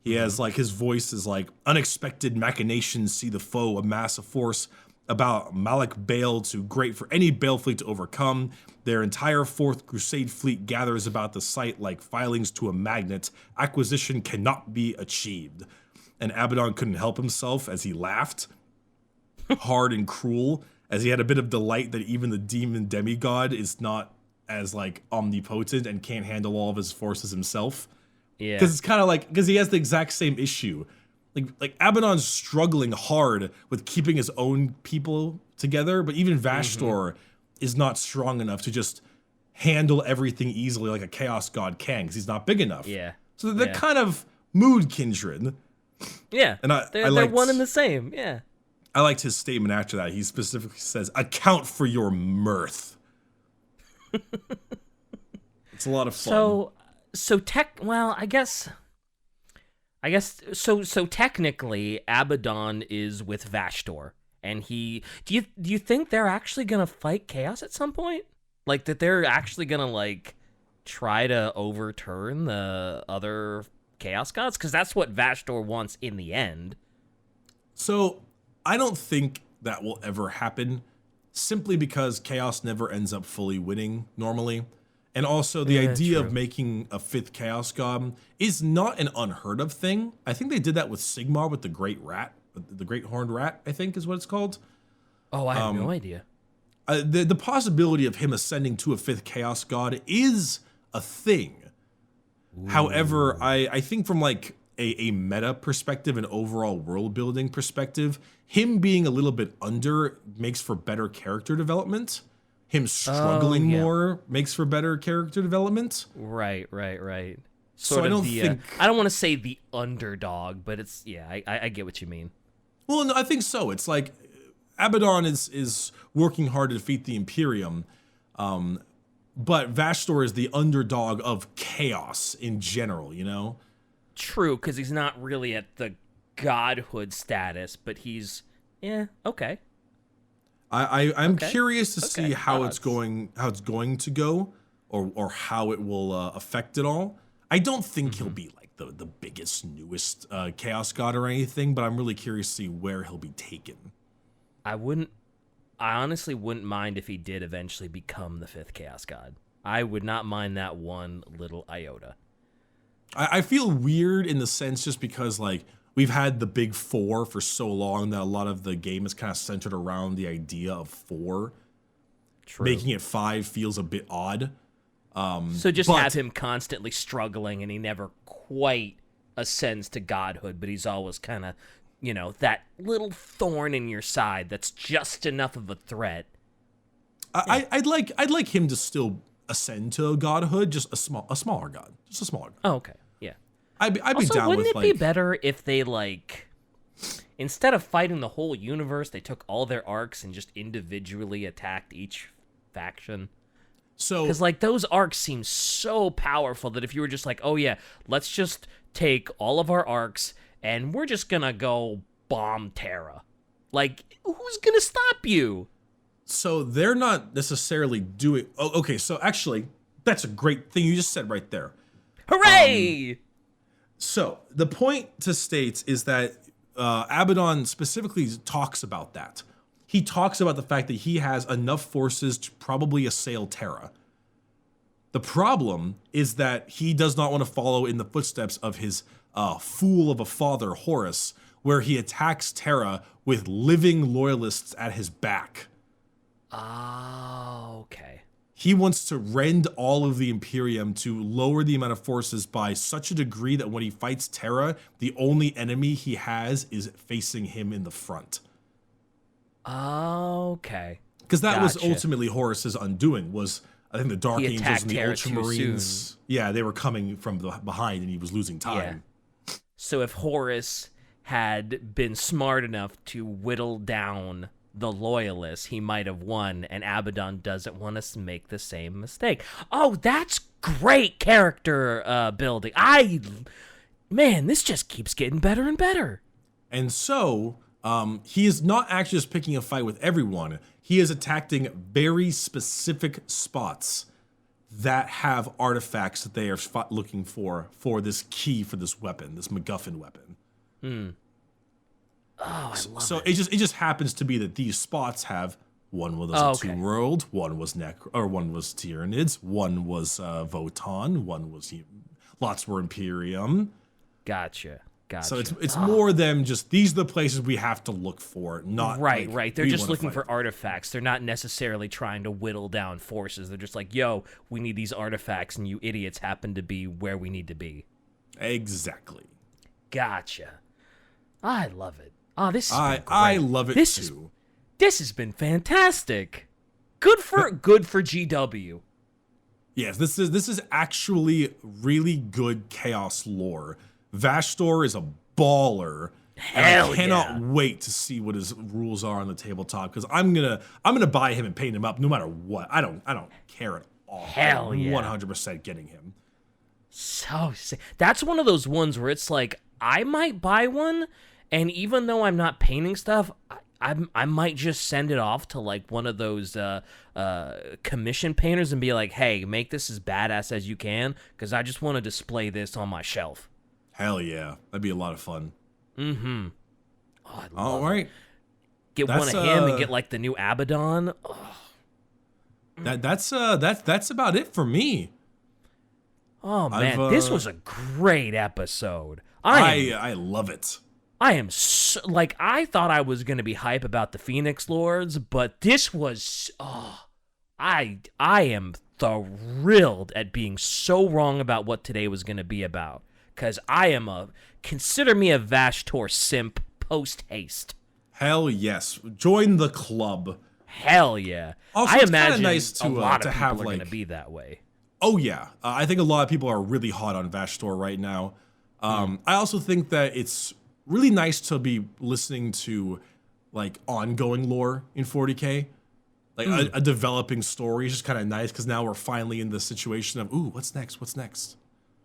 He has like his voice is like unexpected machinations see the foe amass a force about Malak Bale too great for any Bale fleet to overcome. Their entire 4th Crusade fleet gathers about the site like filings to a magnet. Acquisition cannot be achieved. And Abaddon couldn't help himself as he laughed hard and cruel, as he had a bit of delight that even the demon demigod is not as like omnipotent and can't handle all of his forces himself. Yeah, because it's kind of like because he has the exact same issue. Like Abaddon's struggling hard with keeping his own people together, but even Vashtorr is not strong enough to just handle everything easily like a chaos god can because he's not big enough. Yeah, so they're kind of mood kindred. Yeah, they're one and the same. Yeah. I liked his statement after that. He specifically says, "Account for your mirth." It's a lot of fun. Well, I guess so technically Abaddon is with Vashstorr, and do you think they're actually going to fight Chaos at some point? Like that they're actually going to like try to overturn the other Chaos gods, cuz that's what Vashstorr wants in the end. So, I don't think that will ever happen, simply because Chaos never ends up fully winning normally. And also, the idea of making a 5th Chaos God is not an unheard of thing. I think they did that with Sigmar with the Great Rat, the Great Horned Rat, I think is what it's called. Oh, I have no idea. The possibility of him ascending to a 5th Chaos God is a thing. Ooh. However, I think from like a meta perspective, an overall world building perspective, him being a little bit under makes for better character development. Him struggling more makes for better character development. Right. So I don't think... I don't want to say the underdog, but it's... Yeah, I get what you mean. Well, no, I think so. It's like Abaddon is working hard to defeat the Imperium, but Vashstorr is the underdog of chaos in general, you know? True, because he's not really at the godhood status, but he's... Yeah, okay. I'm curious to see how it's going to go, or how it will affect it all. I don't think he'll be like the biggest, newest Chaos God or anything, but I'm really curious to see where he'll be taken. I honestly wouldn't mind if he did eventually become the 5th Chaos God. I would not mind that one little iota. I feel weird in the sense just because like we've had the big 4 for so long that a lot of the game is kind of centered around the idea of 4. True. Making it 5 feels a bit odd. So just have him constantly struggling and he never quite ascends to godhood, but he's always kind of, you know, that little thorn in your side that's just enough of a threat. I'd like him to still ascend to godhood, just a smaller god. Just a smaller god. Oh, okay. Yeah. I'd be also, down with wouldn't like... it be better if they, like, instead of fighting the whole universe, they took all their arcs and just individually attacked each faction? So, because like those arcs seem so powerful that if you were just like, oh yeah, let's just take all of our arcs and we're just gonna go bomb Terra, like who's gonna stop you? So they're not necessarily doing... Oh, okay, so actually, that's a great thing you just said right there. Hooray! So the point to state is that Abaddon specifically talks about that. He talks about the fact that he has enough forces to probably assail Terra. The problem is that he does not want to follow in the footsteps of his fool of a father, Horus, where he attacks Terra with living loyalists at his back. Oh, okay. He wants to rend all of the Imperium to lower the amount of forces by such a degree that when he fights Terra, the only enemy he has is facing him in the front. Okay. Because that was ultimately Horus's undoing, was I think the Dark Angels and the Ultramarines. Yeah, they were coming from behind and he was losing time. Yeah. So if Horus had been smart enough to whittle down the Loyalists, he might have won, and Abaddon doesn't want us to make the same mistake. Oh, that's great character building. Man, this just keeps getting better and better. And so... he is not actually just picking a fight with everyone. He is attacking very specific spots that have artifacts that they are looking for this key for this weapon, this MacGuffin weapon. Oh, I love it. So it just happens to be that these spots have one was a Tomb World, one was one was Tyranids, one was Votann, one was lots were Imperium. Gotcha. So it's more than just these are the places we have to look for, not right. They're just looking for artifacts. They're not necessarily trying to whittle down forces. They're just like, yo, we need these artifacts, and you idiots happen to be where we need to be. Exactly. Gotcha. I love it. Oh, this is I love it too. This has been fantastic. Good for GW. Yes, this is actually really good chaos lore. Vashtorr is a baller. Hell I cannot yeah. wait to see what his rules are on the tabletop, because I'm gonna buy him and paint him up no matter what. I don't care at all. Hell I'm yeah. 100% getting him. So sick. That's one of those ones where it's like, I might buy one, and even though I'm not painting stuff, I might just send it off to like one of those commission painters and be like, hey, make this as badass as you can, because I just want to display this on my shelf. Hell yeah, that'd be a lot of fun. Mm-hmm. Oh, I All love it. right, Get one of him and get like the new Abaddon. Oh, that's about it for me. oh man, this was a great episode. I love it. am so, like, I thought I was gonna be hype about the Phoenix Lords, but this was I am thrilled at being so wrong about what today was gonna be about, because consider me a Vashtorr simp post haste. Hell yes, join the club. Hell yeah! Also, I it's imagine kinda nice to, a lot to of have, people are like- gonna be that way. Oh yeah, I think a lot of people are really hot on Vashtorr right now. I also think that it's really nice to be listening to like ongoing lore in 40k, like a developing story is just kind of nice, because now we're finally in the situation of, ooh, what's next? What's next?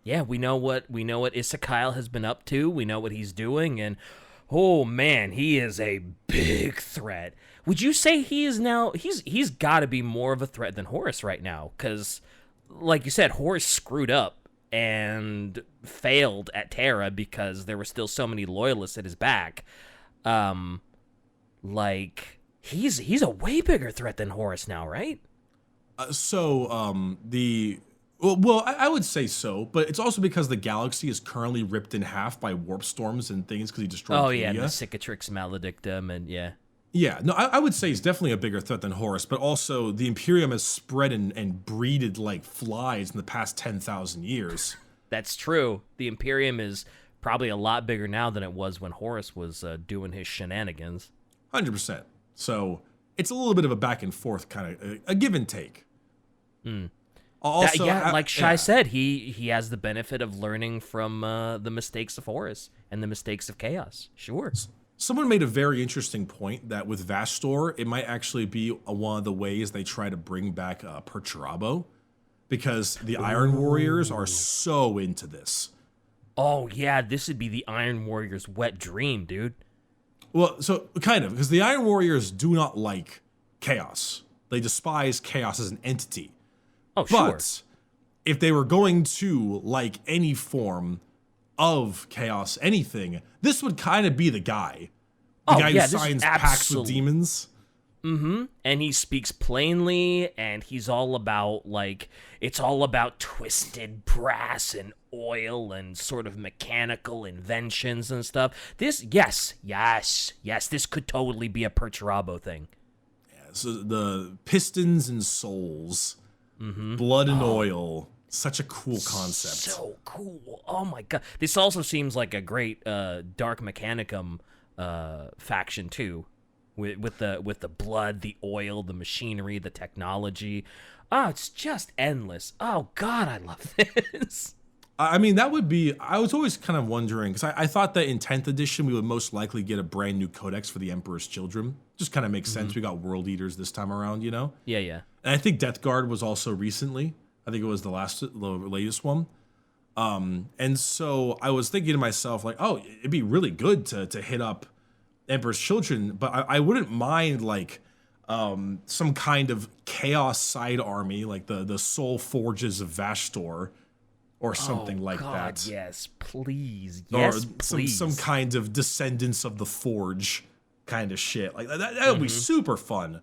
Yeah, we know what Issachar has been up to. We know what he's doing, and oh man, he is a big threat. Would you say he is now? He's got to be more of a threat than Horus right now, because, like you said, Horus screwed up and failed at Terra because there were still so many loyalists at his back. Like he's a way bigger threat than Horus now, right? I would say so, but it's also because the galaxy is currently ripped in half by warp storms and things, because he destroyed Oh Cadia. yeah, and the Cicatrix Maledictum, and yeah. Yeah, no, I would say he's definitely a bigger threat than Horus, but also the Imperium has spread and breeded like flies in the past 10,000 years. That's true. The Imperium is probably a lot bigger now than it was when Horus was doing his shenanigans. 100%. So it's a little bit of a back and forth kind of a give and take. Also, like Shai said, he has the benefit of learning from the mistakes of Horus and the mistakes of Chaos. Sure. Someone made a very interesting point that with Vashtorr, it might actually be one of the ways they try to bring back Perturabo, because the Iron Warriors are so into this. Oh yeah, this would be the Iron Warriors' wet dream, dude. Well, so kind of, because the Iron Warriors do not like Chaos. They despise Chaos as an entity. Oh, sure. But if they were going to like any form of Chaos, anything, this would kind of be the guy. The guy who signs pacts with demons. Mm-hmm. And he speaks plainly, and he's all about, like, it's all about twisted brass and oil and sort of mechanical inventions and stuff. This, yes, this could totally be a Perturabo thing. Yeah, so the pistons and souls, blood and oil, such a cool concept. So cool. Oh my god. This also seems like a great Dark Mechanicum faction too. With the blood, the oil, the machinery, the technology. Oh, it's just endless. Oh god, I love this. I mean, that would be, I was always kind of wondering, because I thought that in 10th edition, we would most likely get a brand new codex for the Emperor's Children. Just kind of makes sense. We got World Eaters this time around, you know? Yeah. And I think Death Guard was also recently. I think it was the latest one. And so I was thinking to myself, like, oh, it'd be really good to hit up Emperor's Children, but I wouldn't mind, like, some kind of Chaos side army, like the Soul Forges of Vashtorr, or something like god, that. Yes, please. Or Yes, please. some kind of Descendants of the Forge kind of shit. Like that would be super fun.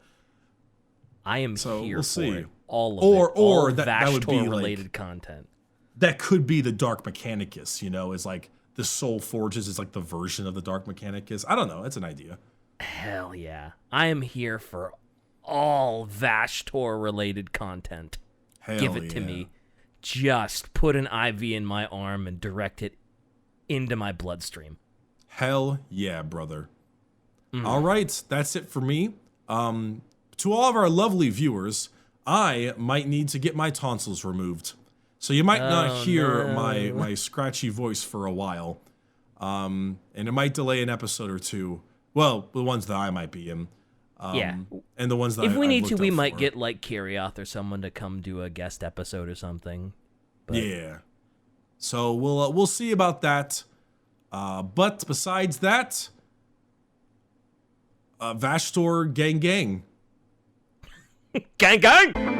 I am So here we'll for see. it. All of Or it. All that would be, like, related content. That could be the Dark Mechanicus, you know, is like the Soul Forges is like the version of the Dark Mechanicus. I don't know. It's an idea. Hell yeah. I am here for all Vashtorr related content. Hell Give it to yeah. me. Just put an IV in my arm and direct it into my bloodstream. Hell yeah, brother. All right, that's it for me. To all of our lovely viewers, I might need to get my tonsils removed. So you might not hear my scratchy voice for a while. and it might delay an episode or two. Well, the ones that I might be in. Yeah. And the ones that If we I've need to, looked we up might for. get like Kirioth or someone to come do a guest episode or something. But Yeah. So we'll see about that. But besides that, Vashstorr gang. gang gang!